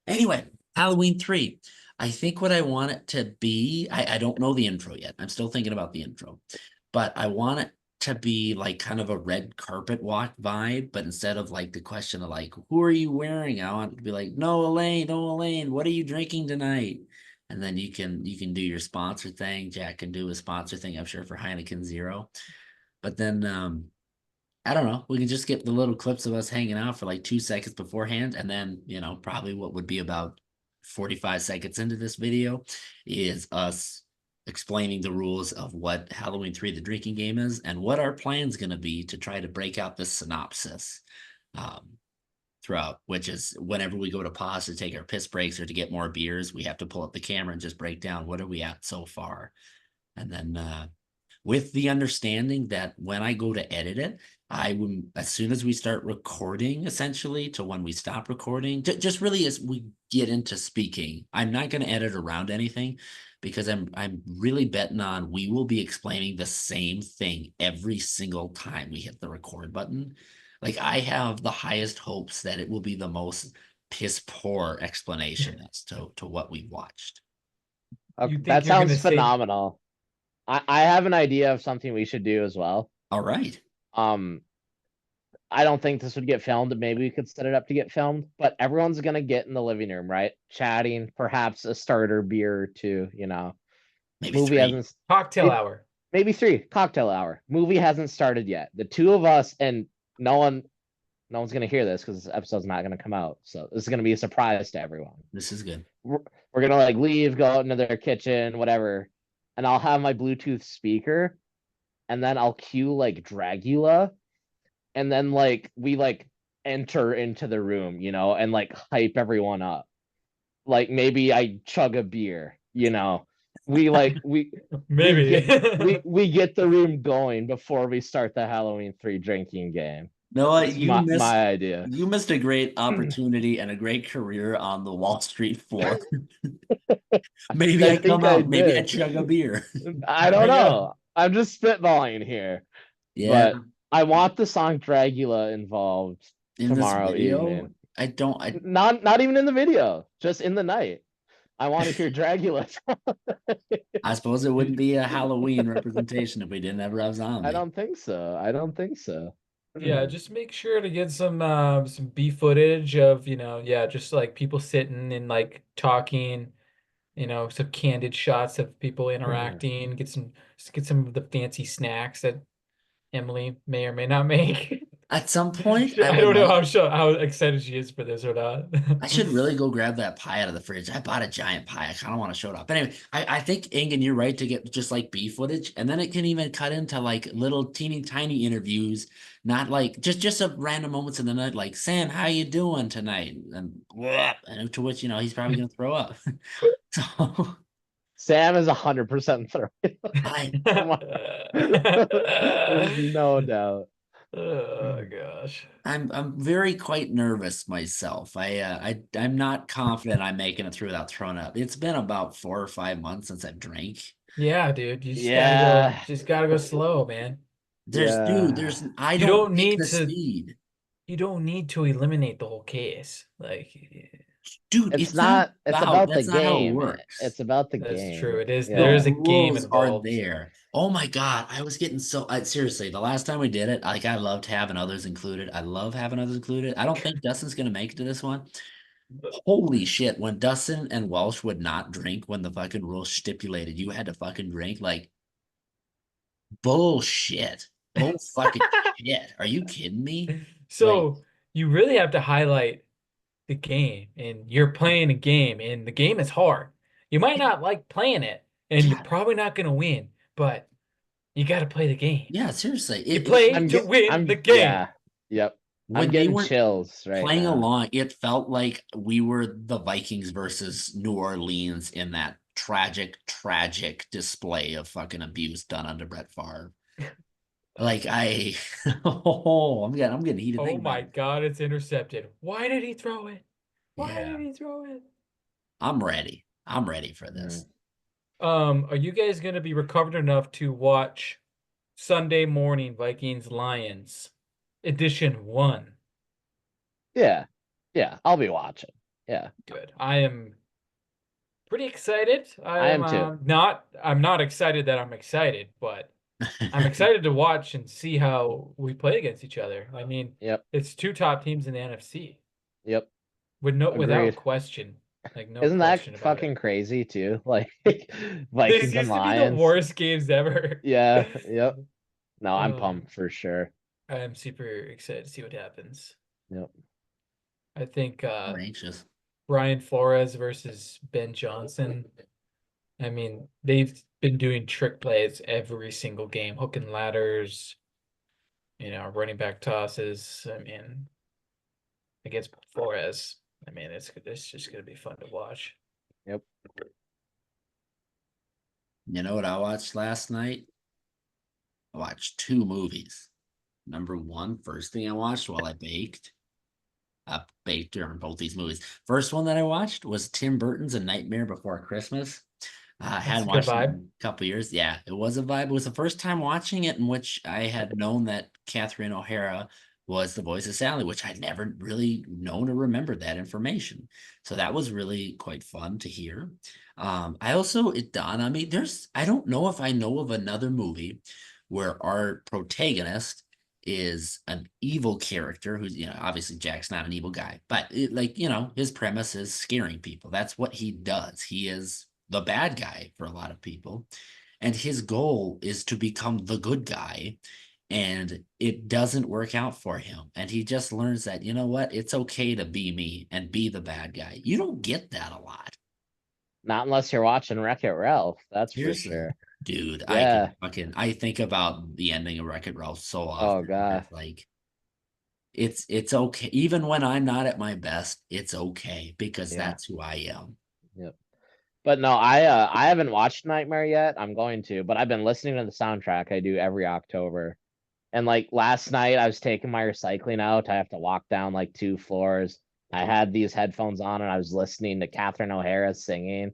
Anyway, Halloween 3. I think what I want it to be, I don't know the intro yet. I'm still thinking about the intro, but I want it to be like kind of a red carpet walk vibe, but instead of like the question of like, who are you wearing? I want it to be like, no, Elaine, no, Elaine, what are you drinking tonight? And then you can do your sponsor thing. Jack can do a sponsor thing, I'm sure, for Heineken Zero. But then I don't know. We can just get the little clips of us hanging out for like 2 seconds beforehand. And then, probably what would be about 45 seconds into this video is us explaining the rules of what Halloween 3, the drinking game is, and what our plan's going to be to try to break out this synopsis um, throughout, which is whenever we go to pause to take our piss breaks or to get more beers, we have to pull up the camera and just break down what are we at so far. And then with the understanding that when I go to edit it, I will, as soon as we start recording, essentially, to when we stop recording, just really as we get into speaking, I'm not going to edit around anything because I'm really betting on we will be explaining the same thing every single time we hit the record button. Like I have the highest hopes that it will be the most piss poor explanation as to what we watched. You Okay, think that you're sounds gonna say phenomenal. I have an idea of something we should do as well. All right. Um, I don't think this would get filmed. Maybe we could set it up to get filmed, but everyone's gonna get in the living room, right? Chatting, perhaps a starter beer or two, Maybe Movie 3. hasn't cocktail maybe, hour? maybe three, cocktail hour. Movie hasn't started yet. The two of us and no one no one's gonna hear this because this episode's not gonna come out. So this is gonna be a surprise to everyone. This is good. We're gonna like leave, go out into their kitchen, whatever, and I'll have my Bluetooth speaker, and then I'll cue like Dragula, and then like we like enter into the room, and like hype everyone up. Like maybe I chug a beer. we Maybe. we get the room going before we start the Halloween 3 drinking game. Noah, It's my idea. you missed a great opportunity and a great career on the Wall Street floor. Maybe I I think come I out, maybe I did. chug a beer. I don't Yeah. know. I'm just spitballing here, Yeah, but I want the song Dragula involved in this tomorrow video, evening. I Not even in the video, just in the night. I want to hear Dragula. I suppose it wouldn't be a Halloween representation if we didn't have Rob I Zombie. don't think so. I don't think so. Yeah, just make sure to get some B footage of, yeah, just like people sitting and like talking, some candid shots of people interacting, get some of the fancy snacks that Emily may or may not make. At some point, I I would don't know like how excited she is for this or not. I should really go grab that pie out of the fridge. I bought a giant pie. I kind of want to show it up. But anyway, I think Engen, you're right to get just like B footage, and then it can even cut into like little teeny tiny interviews, not like just a random moments in the night, like Sam, how you doing tonight? And to which he's probably gonna throw up. So Sam is 100% throw. I There's no doubt. Oh gosh. I'm very quite nervous myself. I'm not confident I'm making it through without throwing up. It's been about 4 or 5 months since I've drank. Yeah, dude, Yeah, just gotta go slow, man. yeah. I You don't don't pick need the to speed. you don't need to eliminate the whole case. Like Dude, It's about the that's not how it game. works. It's about the that's true. game. The There Yeah. is a game rules are involved. there. Oh my God, I was getting so seriously, the last time we did it, like I loved having others included. I love having others included. I don't think Dustin's gonna make it to this one. Holy shit, when Dustin and Welsh would not drink when the fucking rules stipulated you had to fucking drink, like bullshit. Bull fucking shit. Are you kidding me? Like, So you really have to highlight the game, and you're playing a game, and the game is hard. You might not like playing it, and you're yeah, probably not going to win, but you got to play the game. yeah, seriously. You play to win the game. Yeah. Yep. I'm When they getting weren't chills right playing now. along, it felt like we were the Vikings versus New Orleans in that tragic, tragic display of fucking abuse done under Brett Favre. Like I'm getting heated Oh thinking about my it. God, it's intercepted. Why did he throw it? Why Yeah, did he throw it? I'm ready. I'm ready for Mm. this. Are you guys going to be recovered enough to watch Sunday morning Vikings Lions edition 1? Yeah. Yeah. I'll be watching. Yeah. Good. I am pretty excited. I am too. I'm not excited that I'm excited, but I'm excited to watch and see how we play against each other. I mean, Yep. it's two top teams in the NFC Yep. without Agreed. question. Like no Isn't that question about it. fucking crazy too? Like This Vikings and used to be the Lions. worst games ever. Yeah. Yep. No, I'm Um, pumped for sure. I am super excited to see what happens. Yep. I think I'm anxious. Brian Flores versus Ben Johnson. I mean, they've been doing trick plays every single game, hook and ladders, running back tosses. I mean, against Flores, I mean, it's just gonna be fun to watch. Yep. You know what I watched last night? I watched two movies. Number one, first thing I watched while I baked. Baked during both these movies. First one that I watched was Tim Burton's A Nightmare Before Christmas. I That's hadn't a good watched it vibe. in a couple years. Yeah, it was a vibe. It was the first time watching it in which I had known that Catherine O'Hara was the voice of Sally, which I'd never really known or remembered that information. So that was really quite fun to hear. I also, it dawned on me, I don't know if I know of another movie where our protagonist is an evil character who's, obviously Jack's not an evil guy, but his premise is scaring people. That's what he does. He is the bad guy for a lot of people. And his goal is to become the good guy. And it doesn't work out for him. And he just learns that, you know what? It's okay to be me and be the bad guy. You don't get that a lot. Not unless you're watching Wreck-It Ralph, that's for Seriously. sure. Dude, Yeah. I think about the ending of Wreck-It Ralph so Oh often. god. It's like it's okay. Even when I'm not at my best, it's okay because Yeah. that's who I am. Yep. But no, I haven't watched Nightmare yet. I'm going to, but I've been listening to the soundtrack. I do every October. And like last night, I was taking my recycling out. I have to walk down like 2 floors. I had these headphones on and I was listening to Catherine O'Hara singing,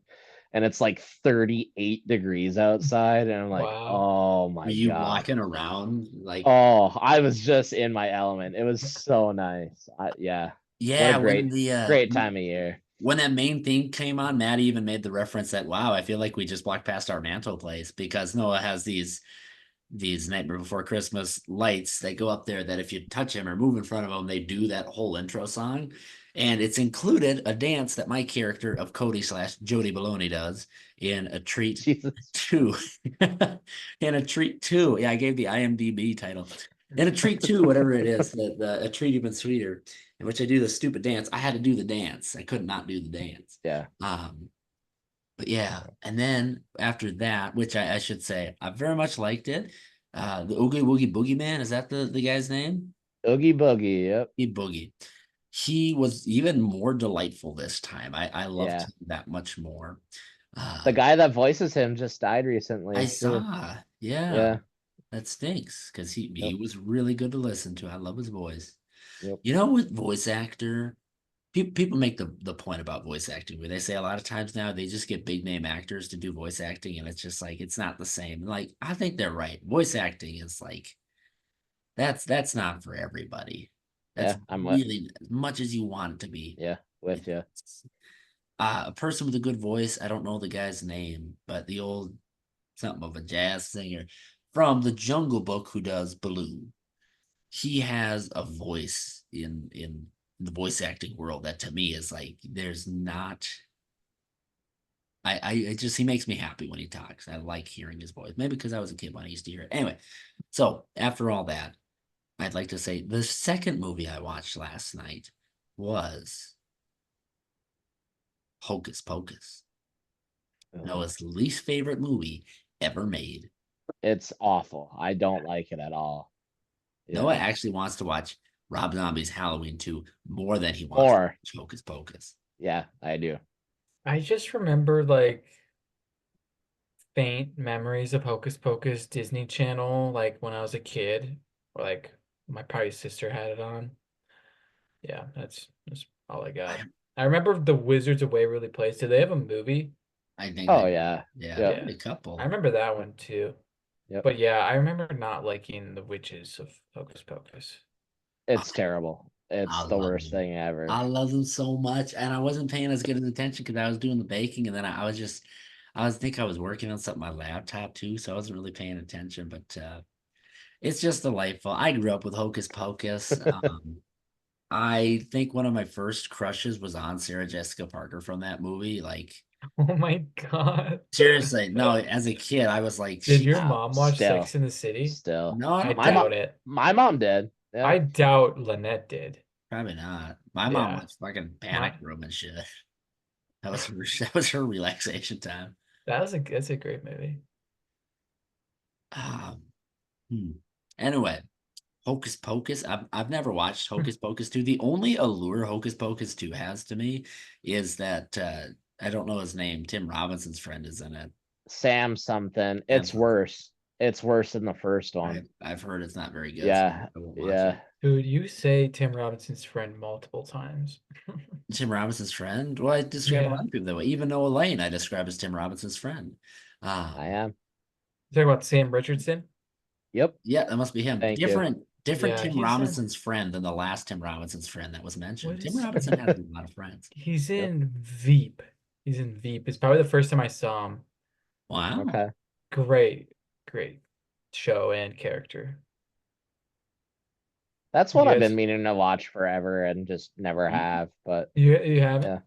and it's like 38 degrees outside. And I'm like, Wow. oh Were my you God. walking around like? Oh, I was just in my element. It was so nice. Yeah. What a Yeah, when the great time of year. when that main theme came on, Matt even made the reference that, wow, I feel like we just walked past our mantle place, because Noah has these Nightmare Before Christmas lights that go up there that if you touch them or move in front of them, they do that whole intro song. And it's included a dance that my character of Cody slash Jody Baloney does in a treat Jesus. two. In a treat two. Yeah, I gave the IMDb title. In a treat two, whatever it is, a treat even sweeter, in which I do the stupid dance. I had to do the dance. I could not do the dance. Yeah. But yeah, and then after that, which I should say, I very much liked it. The Oogie Woogie Boogie Man, is that the guy's name? Oogie Boogie. Yep. Oogie Boogie. He was even more delightful this time. I loved Yeah. him that much more. The Uh, guy that voices him just died I recently too. saw, yeah, Yeah. that stinks because he Yep. was really good to listen to. I love his voice. Yep. You know, with voice actor, people make the point about voice acting where they say a lot of times now they just get big name actors to do voice acting, and it's just like it's not the same. Like, I think they're right. Voice acting is like that's not for everybody. That's Yeah. I'm with. really as much as you want it to be. Yeah. With you. It's, a person with a good voice, I don't know the guy's name, but the old something of a jazz singer from the Jungle Book who does Baloo. He has a voice in the voice acting world that to me is like there's not. I it just he makes me happy when he talks. I like hearing his voice. Maybe because I was a kid when I used to hear it. Anyway, so after all that, I'd like to say the second movie I watched last night was Hocus Pocus. Ugh. Noah's least favorite movie ever made. It's awful. I don't like it at all. Noah Yeah. actually wants to watch Rob Zombie's Halloween 2 more than he wants to More. watch Hocus Pocus. Yeah, I do. I just remember like faint memories of Hocus Pocus Disney Channel, like when I was a kid, or like my probably sister had it on. Yeah, that's all I got. I, I remember the Wizards of Waverly Place. Did they have a movie? I think Oh they, yeah. yeah, Yep. Yeah, probably a I couple. remember that one too. Yep. But yeah, I remember not liking the witches of Hocus Pocus. I, It's terrible. I It's the love worst them. thing ever. I love them so much, and I wasn't paying as good of attention because I was doing the baking, and then I was just, I was working on something on my laptop too, so I wasn't really paying attention. But it's just delightful. I grew up with Hocus Pocus. I think one of my first crushes was on Sarah Jessica Parker from that movie. Like, Oh my God. seriously, no, as a kid, I was like, Did she's your mom watch Still. Sex in the City? Still. no, I I don't, My I mom doubt it. my mom did. Yeah. I doubt Lynette did. probably not. My mom Yeah. watched fucking My Panic Room and shit. That was her relaxation time. that's a great movie. Um, hmm. Anyway, Hocus Pocus. I've never watched Hocus Pocus 2. The only allure Hocus Pocus 2 has to me is that I don't know his name. Tim Robinson's friend is in it. Sam something. Sam It's something. worse. It's worse than the first one. I've heard it's not very good, so Yeah. I won't watch it. Yeah. Dude, you say Tim Robinson's friend multiple times. Tim Robinson's friend. Well, I describe a Yeah. lot of people that way. Even Noah Lane, I describe as Tim Robinson's friend. I Um, am. You talking about Sam Richardson? Yep. yeah, that must be him. Thank you. Different Yeah, Tim he's in Robinson's friend than the last Tim Robinson's friend that was what mentioned. Tim is Robinson has a lot of friends. he's Yep. in Veep. He's in Veep. It's probably the first time I saw him. Wow. Okay. Great, great show and character. That's You one I've been guys, meaning to watch forever and just never have. But you haven't? yeah.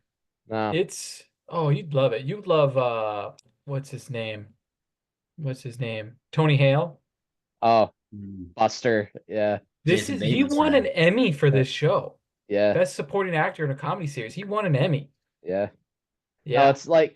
No. It's oh, you'd love it. You'd love what's his name? What's his name? Tony Hale. Oh, Mm. Buster. Yeah. This Jason is he Bateman's won an friend. Emmy for Yeah. this show. Yeah. Best supporting actor in a comedy series. He won an Emmy. Yeah. No, Yeah, it's like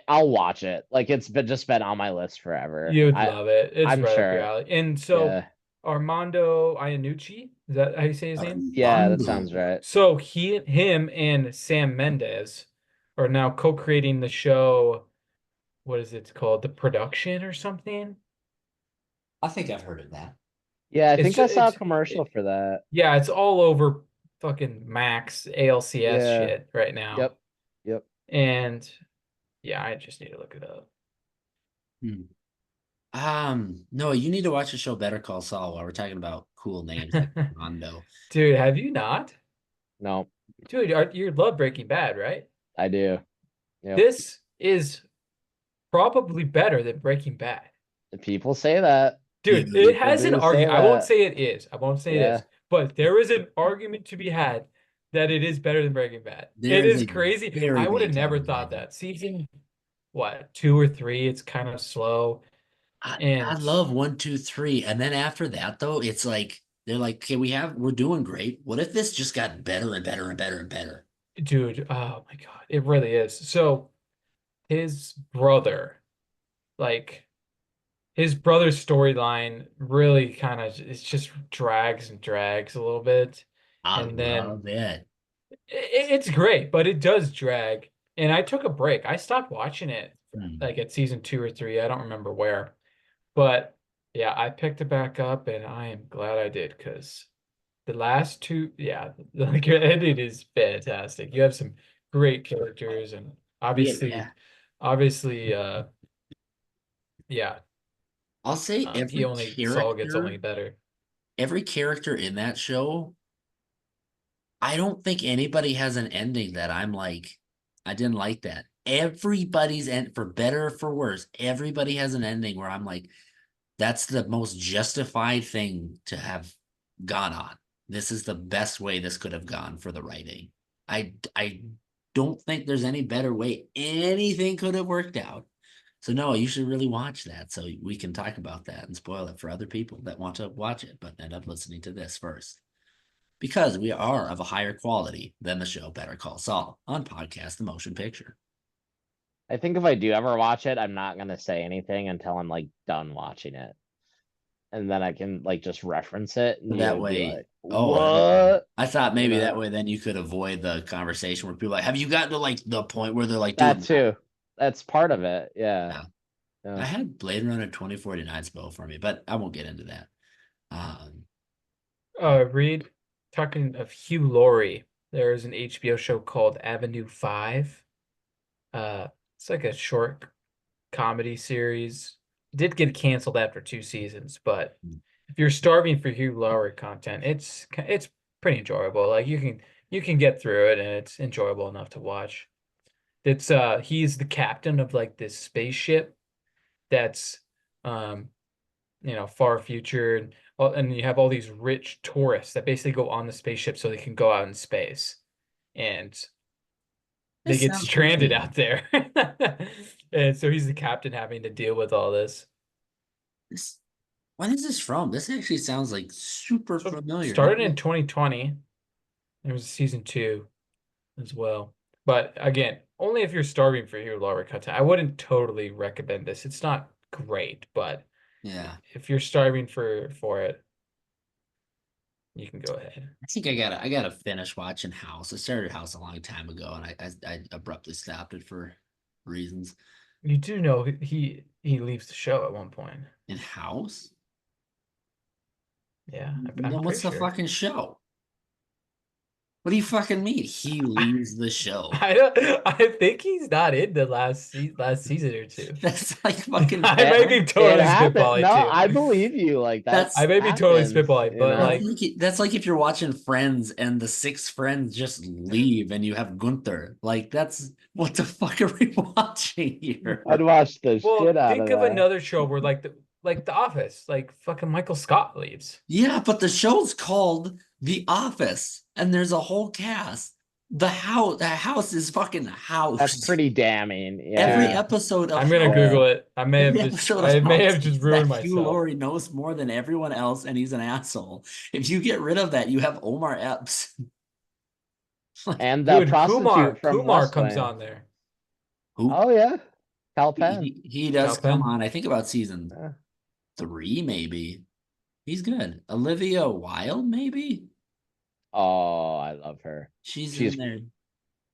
I'll watch it. Like it's been on my list forever. you'd love it. It's I'm right up your sure. alley. And so Yeah. Armando Iannucci, is that how you say his name? Yeah, that Armando. sounds right. So him and Sam Mendes are now co-creating the show. What is it called? The Production or something? I think I've heard of that. Yeah, I It's think I just, saw a commercial for that. yeah, it's all over fucking Max ALCS Yeah. shit right now. Yep. Yep. And yeah, I just need to look it up. Hmm. No, you need to watch the show Better Call Saul while we're talking about cool names like Rondo. Dude, have you not? No, Dude, you love Breaking Bad, right? I do. Yep. This is probably better than Breaking Bad. People say that. Dude, it Dude, People has an do say argument. I won't that. say it is. I won't say it Yeah. is. But there is an argument to be had that it is better than Breaking Bad. there It is is a crazy. very I would have big never argument thought about that. that. Season, what, 2 or 3, it's kind of slow. I And love 1, 2, 3, and then after that though, it's like they're like, okay, we're doing great. What if this just got better and better and better and better? dude, oh my God, it really is. So his brother, like his brother's storyline really kind of it just drags and drags a little bit. I And then love it. it's great, but it does drag. And I took a break. I stopped watching it Hmm. like at season 2 or 3. I don't remember where. But yeah, I picked it back up and I am glad I did because the last two, yeah, like your ending is fantastic. You have some great characters and Yeah. obviously, yeah, I'll say Saul gets only better. every character in that show, I don't think anybody has an ending that I'm like, I didn't like that. Everybody's end for better or for worse, everybody has an ending where I'm like, that's the most justified thing to have gone on. This is the best way this could have gone for the writing. I don't think there's any better way anything could have worked out. So no, you should really watch that so we can talk about that and spoil it for other people that want to watch it but end up listening to this first. Because we are of a higher quality than the show Better Call Saul on Podcast The Motion Picture. I think if I do ever watch it, I'm not gonna say anything until I'm like done watching it. And then I can like just reference it and That you'll be way, like, oh, okay. what? I thought You maybe that know? way then you could avoid the conversation where people are like, have you gotten to like the point where they're like, That dude, too. That's part of it. Yeah. yeah. I Yeah. had Blade Runner 2049 spoil for me, but I won't get into that. Um, Reed, talking of Hugh Laurie, there's an HBO show called Avenue 5. Uh, it's like a short comedy series. It did get canceled after 2 seasons, but if you're starving for Hugh Laurie content, it's pretty enjoyable. Like you can get through it and it's enjoyable enough to watch. It's he's the captain of like this spaceship that's um far future and you have all these rich tourists that basically go on the spaceship so they can go out in space and they this get sounds stranded familiar. out there. And so he's the captain having to deal with all this. This, when is this from? This actually sounds like super So it familiar. I started don't in know. 2020. There was season 2 as well. But again, only if you're starving for your lower content. I wouldn't totally recommend this. It's not great, but Yeah. if you're starving for it, you can go ahead. I think I gotta finish watching House. I started House a long time ago and I abruptly stopped it for reasons. You do know he leaves the show at one point. In House? Yeah, I'm Then pretty what's the sure. fucking show? What do you fucking mean? He leaves the show. I think he's not in the last season or two. That's like fucking I may bad. be It totally happened. spitballing No, too. I believe you. Like that I That's may be totally happens, spitballing, you but know? like, that's like if you're watching Friends and the 6 friends just leave and you have Gunther. Like that's what the fuck are we watching I'd here? watch the shit well, out of think of that. another show where like The Office, like fucking Michael Scott leaves. Yeah, but the show's called The Office and there's a whole cast. The house is fucking That's house. pretty damning. Every Yeah. Dude, episode of I'm gonna House, Yeah. Google it. every episode of I may House have just is that ruined Hugh myself. Laurie knows more than everyone else and he's an asshole. If you get rid of that, you have Omar Epps. Like And the Dude, prostitute from Kumar West comes Wing. on there. who Oh yeah. Cal Penn. he does come Calpen. on. I think about season Yeah. 3, maybe. He's good. Olivia Wilde, maybe. Oh, I love her. She's in She's there.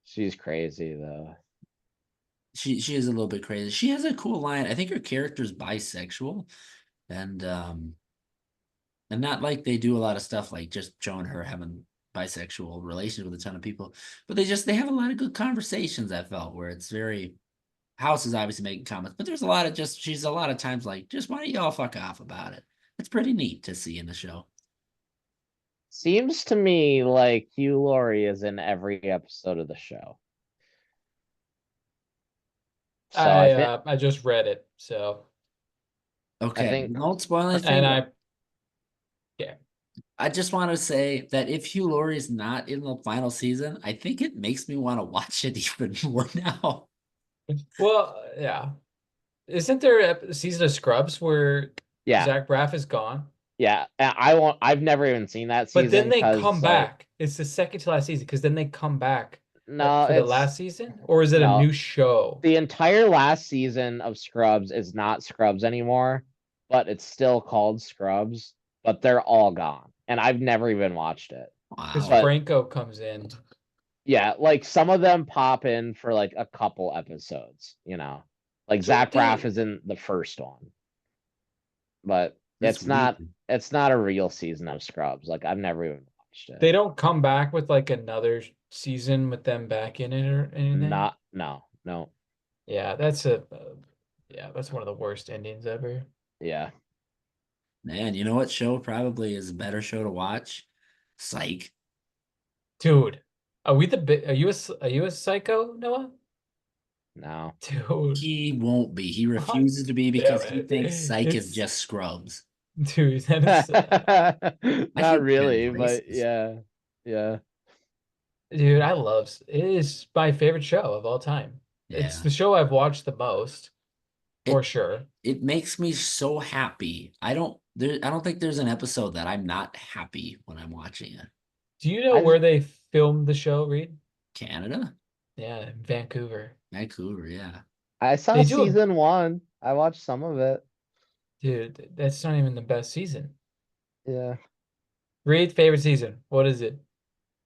she's crazy though. She is a little bit crazy. She has a cool line. I think her character's bisexual, and not like they do a lot of stuff like just showing her having bisexual relations with a ton of people, but they have a lot of good conversations. I felt where it's very House is obviously making comments, but there's a lot of just she's a lot of times like just why don't y'all fuck off about it. It's pretty neat to see in the show. Seems to me like Hugh Laurie is in every episode of the show. So I just read it, so I Okay, think don't spoil anything, and but yeah. I just want to say that if Hugh Laurie is not in the final season, I think it makes me want to watch it even more now. Well, yeah. Isn't there a season of Scrubs where yeah, Zach Braff is gone? yeah. I won't. I've never even seen that But then season they come because like back. It's the second to last season because then they come back no, for the it's last season, or is it a no. new show? The entire last season of Scrubs is not Scrubs anymore, but it's still called Scrubs. But they're all gone, and I've never even watched it. Because Wow. But Franco comes in. yeah, like some of them pop in for like a couple episodes, Like Don't Zach Braff they? is in the first one, but That's weird. it's not a real season of Scrubs. Like I've never even watched it. They don't come back with like another season with them back in it or anything. Not no, no. Yeah, yeah, that's one of the worst endings ever. Yeah. Man, you know what show probably is a better show to watch? Psych. Dude, are we the bit? Are you a psycho, Noah? No. Dude, He won't be. He God refuses to be damn because he thinks it. Psych is It's just Scrubs. dude, that is I Not think kind of really, but racist. yeah. Yeah. dude, it is my favorite show of all time. It's Yeah. the show I've watched the most, for It sure. it makes me so happy. I don't think there's an episode that I'm not happy when I'm watching it. Do you know I where they filmed the show, Reed? Canada? Yeah, in Vancouver. Vancouver, yeah. I saw They do a season 1. I watched some of it. dude, that's not even the best season. Yeah. Reed, favorite season. What is it?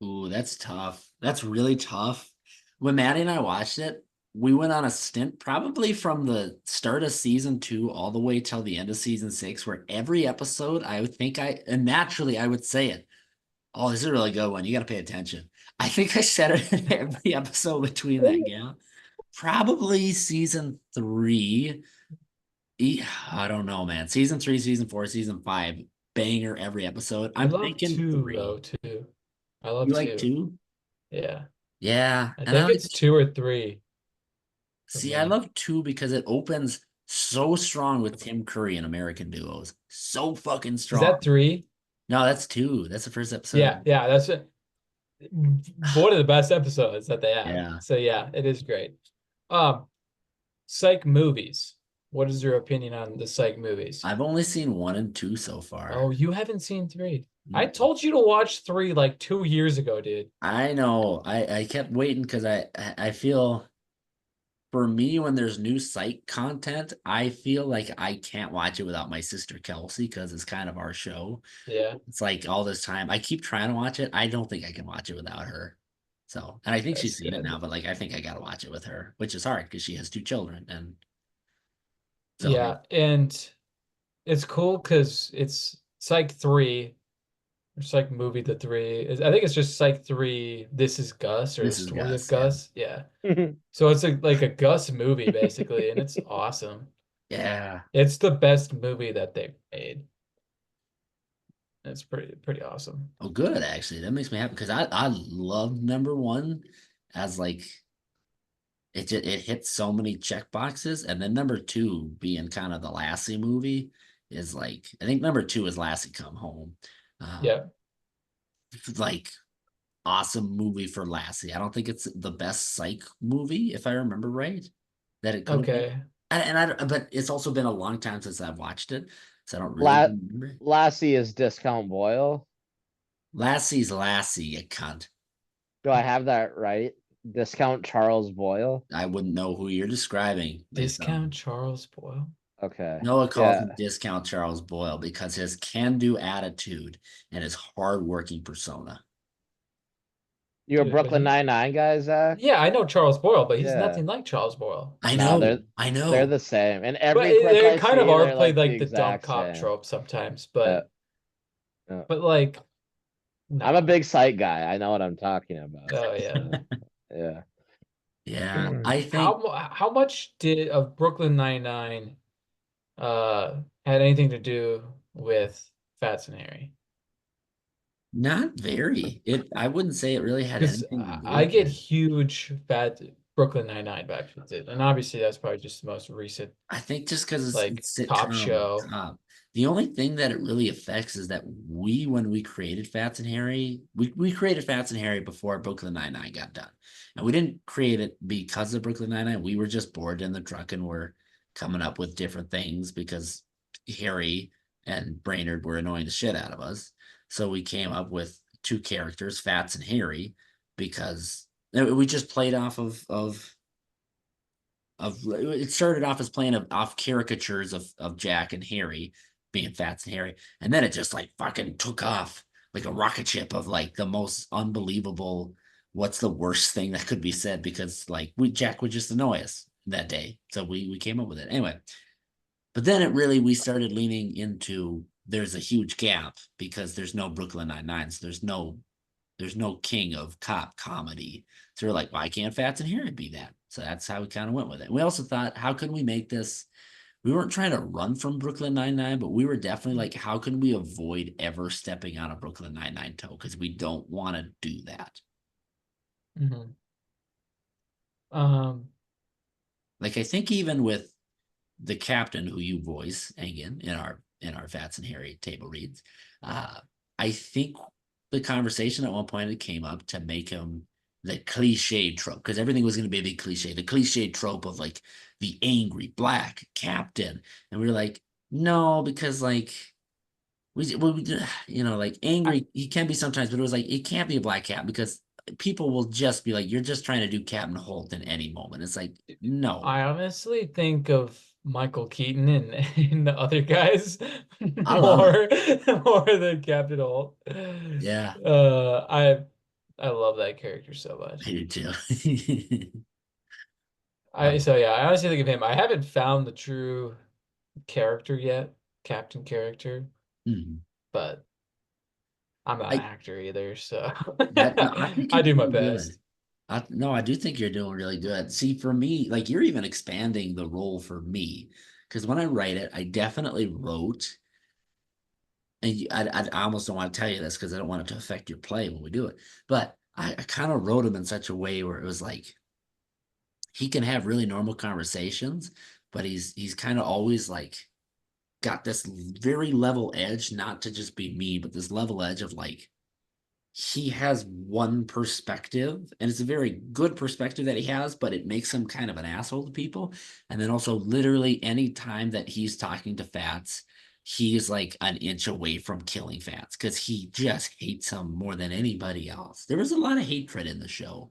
Ooh, that's tough. That's really tough. When Maddie and I watched it, we went on a stint probably from the start of season 2 all the way till the end of season 6, where every episode I would think and naturally I would say it. Oh, this is a really good one. You got to pay attention. I think I said it in every episode between that gap. Probably season 3. I don't know, man. Season 3, season 4, season 5, banger every episode. I I'm love thinking two three. though, too. I love You like two. two? Yeah. Yeah, I and I think like it's two or three for see, I me. love two because it opens so strong with Tim Curry and American Duos. So fucking Is that strong. three? No, that's two. That's the first episode. Yeah, yeah, that's it. One of the best episodes that they have. Yeah. So yeah, it is great. Um, Psych movies. What is your opinion on the Psych movies? I've only seen 1 and 2 so far. Oh, you haven't seen three. I Mm. told you to watch three like 2 years ago, dude. I know. I kept waiting because I feel for me when there's new site content, I feel like I can't watch it without my sister Kelsey because it's kind of our show. Yeah, It's like all this time. I keep trying to watch it. I don't think I can watch it without her. So, and I think she's that's seen it now, good. but like I think I gotta watch it with her, which is hard because she has 2 children. And so Yeah, and it's cool because it's Psych 3 or Psych movie the 3 is I think it's just Psych 3 This Is Gus or the this is story of Gus. Yeah. Gus. Yeah. So it's like a Gus movie basically, and it's awesome. Yeah. It's the best movie that they've made. It's pretty awesome. Oh, good. Actually, that makes me happy because I love number 1 as like it hits so many check boxes, and then number 2 being kind of the Lassie movie is like I think number 2 is Lassie Come Home. Yeah. Like awesome movie for Lassie. I don't think it's the best psych movie if I remember right that it could have been. Okay. But it's also been a long time since I've watched it, so I don't really La remember. Lassie is Discount Boyle. Lassie's Lassie, you cunt. Do I have that right? Discount Charles Boyle. I wouldn't know who you're describing based on Discount Charles Boyle. Okay. Noah calls him Yeah. Discount Charles Boyle because his can-do attitude and his hard-working persona. You a Dude, but Brooklyn Nine-Nine guy, Zach? yeah, I know Charles Boyle, but he's Yeah. nothing like Charles Boyle. I No, know, I they're know. the same. In But every clip they I kind of see, are they're played like the like the dumb exact cop same. trope sometimes, Yeah. but Yeah. like I'm a no. big sight guy. I know what I'm talking about. Oh yeah. Yeah. Yeah, I think How much did of Brooklyn Nine-Nine had anything to do with Fats and Harry? not very. I wouldn't say it really had Because anything to do I with get it. huge fat Brooklyn Nine-Nine vibes with it, and obviously that's probably just the most recent I think just because like it's cop sitcom show. top. The only thing that it really affects is that when we created Fats and Harry, we created Fats and Harry before Brooklyn Nine-Nine got done. And we didn't create it because of Brooklyn Nine-Nine. We were just bored in the truck and we're coming up with different things because Harry and Brainerd were annoying the shit out of us. So we came up with two characters, Fats and Harry, because we just played off of it started off as playing off caricatures of Jack and Harry being Fats and Harry, and then it just like fucking took off like a rocket ship of like the most unbelievable. What's the worst thing that could be said? Because like Jack would just annoy us that day, so we came up with it anyway. But then we started leaning into there's a huge gap because there's no Brooklyn Nine-Nine, so there's no king of cop comedy. So we're like, why can't Fats and Harry be that? So that's how we kind of went with it. We also thought, how can we make this? We weren't trying to run from Brooklyn Nine-Nine, but we were definitely like, how can we avoid ever stepping on a Brooklyn Nine-Nine toe? Because we don't want to do that. Mhm. Um, Like I think even with the captain who you voice, Engen, in our Fats and Harry table reads, uh, I think the conversation at one point it came up to make him the cliche trope because everything was going to be a big cliche, the cliche trope of like the angry black captain, and we were like, no, because like like I, angry he can be sometimes, but it was like it can't be a black cat because people will just be like, you're just trying to do Captain Holt in any moment. It's like no, I honestly think of Michael Keaton and, and the other guys I love it. more than Captain Holt. Yeah, I love that character so I much. do too. So yeah, I honestly think of him. I haven't found the true character yet, Captain character, Mhm. but I'm not an I actor either, so that no, I think I you're do my doing good. best. No, I do think you're doing really good. See, for me, like you're even expanding the role for me, because when I write it, I definitely wrote, and I almost don't want to tell you this because I don't want it to affect your play when we do it, but I kind of wrote him in such a way where it was like he can have really normal conversations, but he's kind of always like got this very level edge, not to just be me, but this level edge of like he has one perspective and it's a very good perspective that he has, but it makes him kind of an asshole to people. And then also literally any time that he's talking to Fats, he's like an inch away from killing Fats because he just hates him more than anybody else. There was a lot of hatred in the show,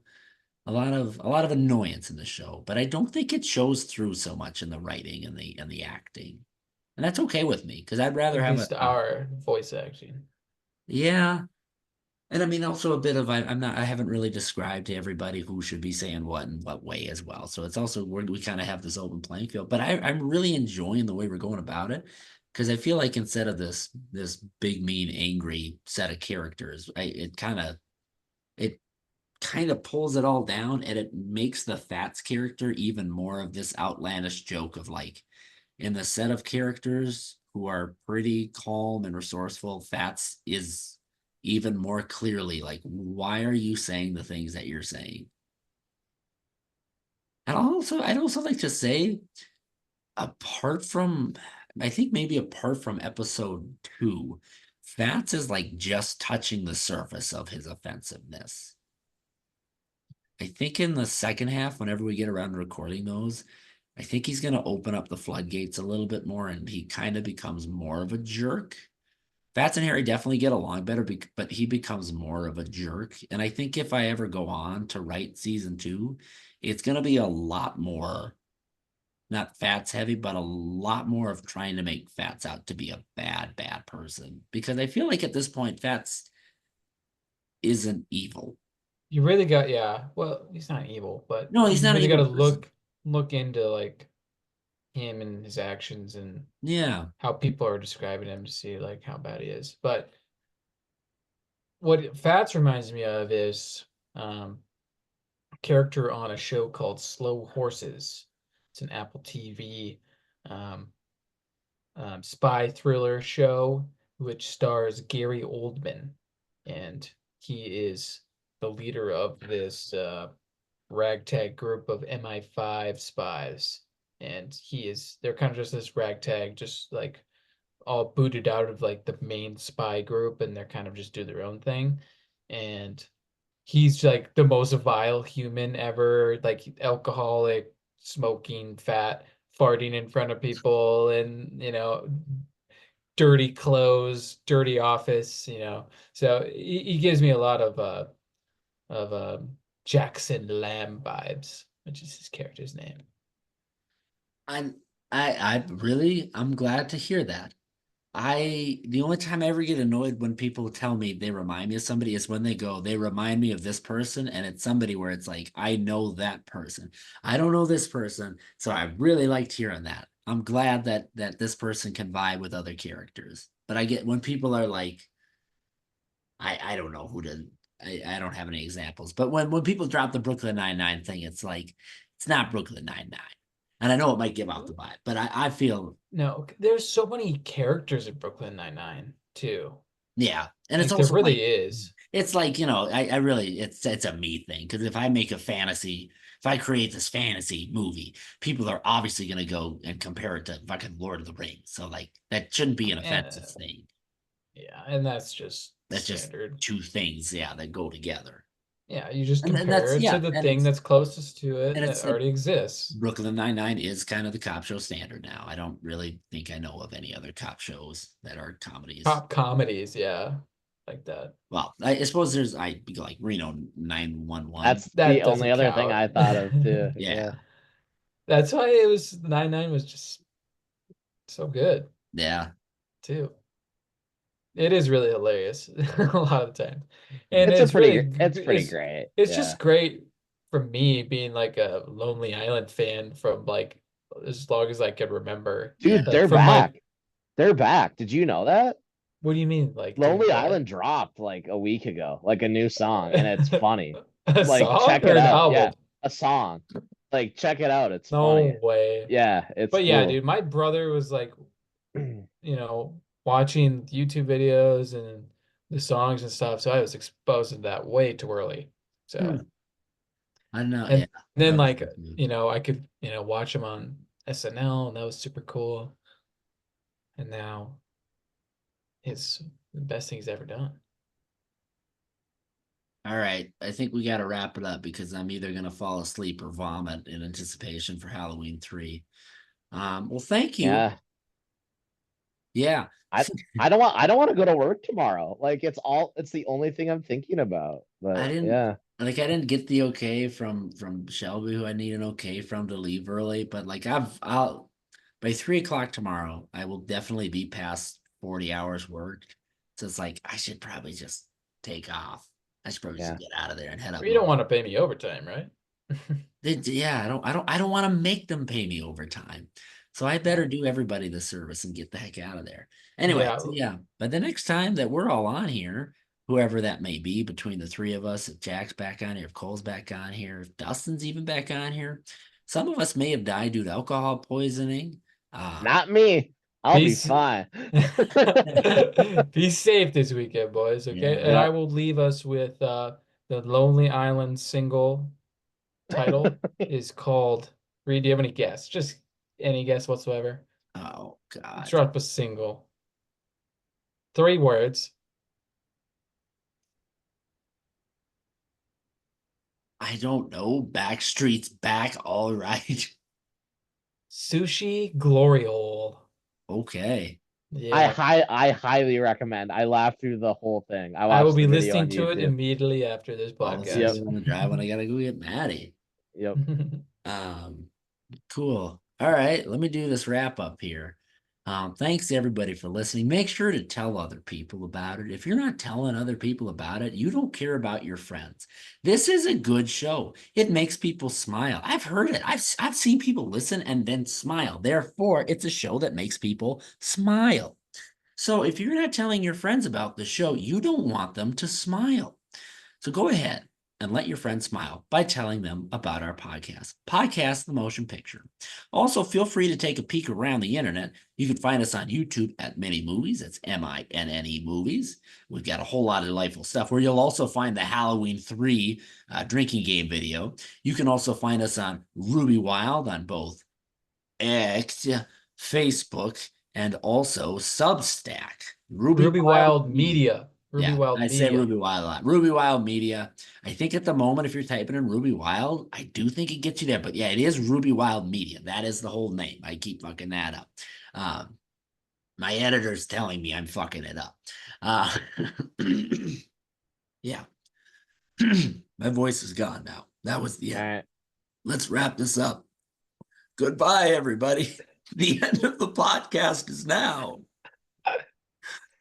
a lot of annoyance in the show, but I don't think it shows through so much in the writing and the acting. And that's okay with me because I'd rather At have least our voice acting. yeah. And I mean, also a bit of I haven't really described to everybody who should be saying what in what way as well. So it's also we kind of have this open playing field. But I'm really enjoying the way we're going about it because I feel like instead of this big, mean, angry set of characters, it kind of pulls it all down and it makes the Fats character even more of this outlandish joke of like in the set of characters who are pretty calm and resourceful, Fats is even more clearly like, why are you saying the things that you're saying? And I'd also like to say, apart from, I think maybe apart from episode 2, Fats is like just touching the surface of his offensiveness. I think in the second half, whenever we get around to recording those, I think he's going to open up the floodgates a little bit more and he kind of becomes more of a jerk. Fats and Harry definitely get along better, but he becomes more of a jerk. And I think if I ever go on to write season 2, it's going to be a lot more, not Fats heavy, but a lot more of trying to make Fats out to be a bad, bad person. Because I feel like at this point, Fats isn't evil. You really got, yeah. Well, he's not evil, but No, he's you not an really got evil to person. look into like him and his actions and Yeah. how people are describing him to see like how bad he is. But what Fats reminds me of is a character on a show called Slow Horses. It's an Apple TV um, spy thriller show which stars Gary Oldman, and he is the leader of this ragtag group of MI5 spies. And they're kind of just this ragtag, just like all booted out of like the main spy group, and they're kind of just do their own thing. And he's like the most vile human ever, like alcoholic, smoking, fat, farting in front of people, and dirty clothes, dirty office, So he gives me a lot of Jackson Lamb vibes, which is his character's name. I'm I'm glad to hear that. The only time I ever get annoyed when people tell me they remind me of somebody is when they go, they remind me of this person, and it's somebody where it's like, I know that person. I don't know this person, so I really liked hearing that. I'm glad that this person can vibe with other characters. But I get when people are like, I don't know who to I don't have any examples, but when people drop the Brooklyn Nine-Nine thing, it's like it's not Brooklyn Nine-Nine. And I know it might give out the vibe, but I feel No, there's so many characters in Brooklyn Nine-Nine too. yeah. And it's Like there also really like is. it's like, I really it's a me thing. Because if I create this fantasy movie, people are obviously gonna go and compare it to fucking Lord of the Rings. So like that shouldn't be an offensive And thing. yeah, and that's just That's just standard. two things, yeah, that go together. Yeah, you just And that's compare it to yeah, the thing that's closest to it and that it's like already exists. Brooklyn Nine-Nine is kind of the cop show standard now. I don't really think I know of any other cop shows that are comedies. Top comedies, yeah, like that. Well, I suppose there's like Reno 911. That's the That only doesn't other thing count. I thought of too. Yeah. Yeah, That's why it was Nine was just so good yeah. too. It is really hilarious a lot of the time. And It's pretty great. it's Yeah. just great for me being like a Lonely Island fan from like as long as I can remember. Yeah. Dude, Like they're from my back. They're back. Did you know that? what do you mean like doing Lonely what? Island dropped like a week ago, like a new song, and it's funny. A Like, song check or it an out. Yeah, album? a song. Like, check it out. It's funny. No way. Yeah, it's But yeah, cool. dude, my brother was like, watching YouTube videos and the songs and stuff. So I was exposed to that way too early. So, Hmm. I don't know. Yeah. and then Probably like, so too. I could, watch him on SNL, and that was super cool. And now it's the best thing he's ever done. All right. I think we got to wrap it up because I'm either going to fall asleep or vomit in anticipation for Halloween 3. Well, thank you. Yeah. Yeah. I I don't want to go to work tomorrow. Like, it's the only thing I'm thinking about. I But didn't yeah. I didn't get the okay from Shelby, who I need an okay from to leave early, but like I'll by 3 o'clock tomorrow, I will definitely be past 40 hours worked. So it's like I should probably just take off. I should probably just Yeah. get out of there and head up But you don't north. want to pay me overtime, right? Yeah, I don't want to make them pay me overtime. So I better do everybody the service and get the heck out of there. Anyway, Yeah. so yeah, but the next time that we're all on here, whoever that may be, between the three of us, if Jack's back on here, if Cole's back on here, if Dustin's even back on here, some of us may have died due to alcohol poisoning. Not me. I'll be Peace. fine. Be safe this weekend, boys. Okay. Yeah. And I Yep. will leave us with the Lonely Island single title is called Reed. Do you have any guess? Just any guess whatsoever? Oh God. Drop a single. 3 words. I don't know. Backstreet's back. All right. Sushi Glory Hole. Okay. Yeah. I highly recommend. I laughed through the whole thing. I I will watched the be video listening on to it YouTube. immediately after this Fall asleep podcast. Yep. on the drive when I gotta go get Maddie. Yep. Um, cool. All right, let me do this wrap up here. Thanks everybody for listening. Make sure to tell other people about it. If you're not telling other people about it, you don't care about your friends. This is a good show. It makes people smile. I've heard it. I've seen people listen and then smile. Therefore, it's a show that makes people smile. So if you're not telling your friends about the show, you don't want them to smile. So go ahead and let your friends smile by telling them about our podcast, The Motion Picture. Also, feel free to take a peek around the internet. You can find us on YouTube at Mini Movies. That's MINNE Movies. We've got a whole lot of delightful stuff where you'll also find the Halloween 3 drinking game video. You can also find us on Ruby Wild on both X, Facebook, and also Substack. Ruby Wild Media. Ruby Yeah, Wild I say Media. Ruby Wild a lot. Ruby Wild Media. I think at the moment, if you're typing in Ruby Wild, I do think it gets you there. But yeah, it is Ruby Wild Media. That is the whole name. I keep fucking that up. My editor's telling me I'm fucking it up. Uh, yeah. My voice is gone now. That was the All end. right. Let's wrap this up. Goodbye, everybody. The end of the podcast is now.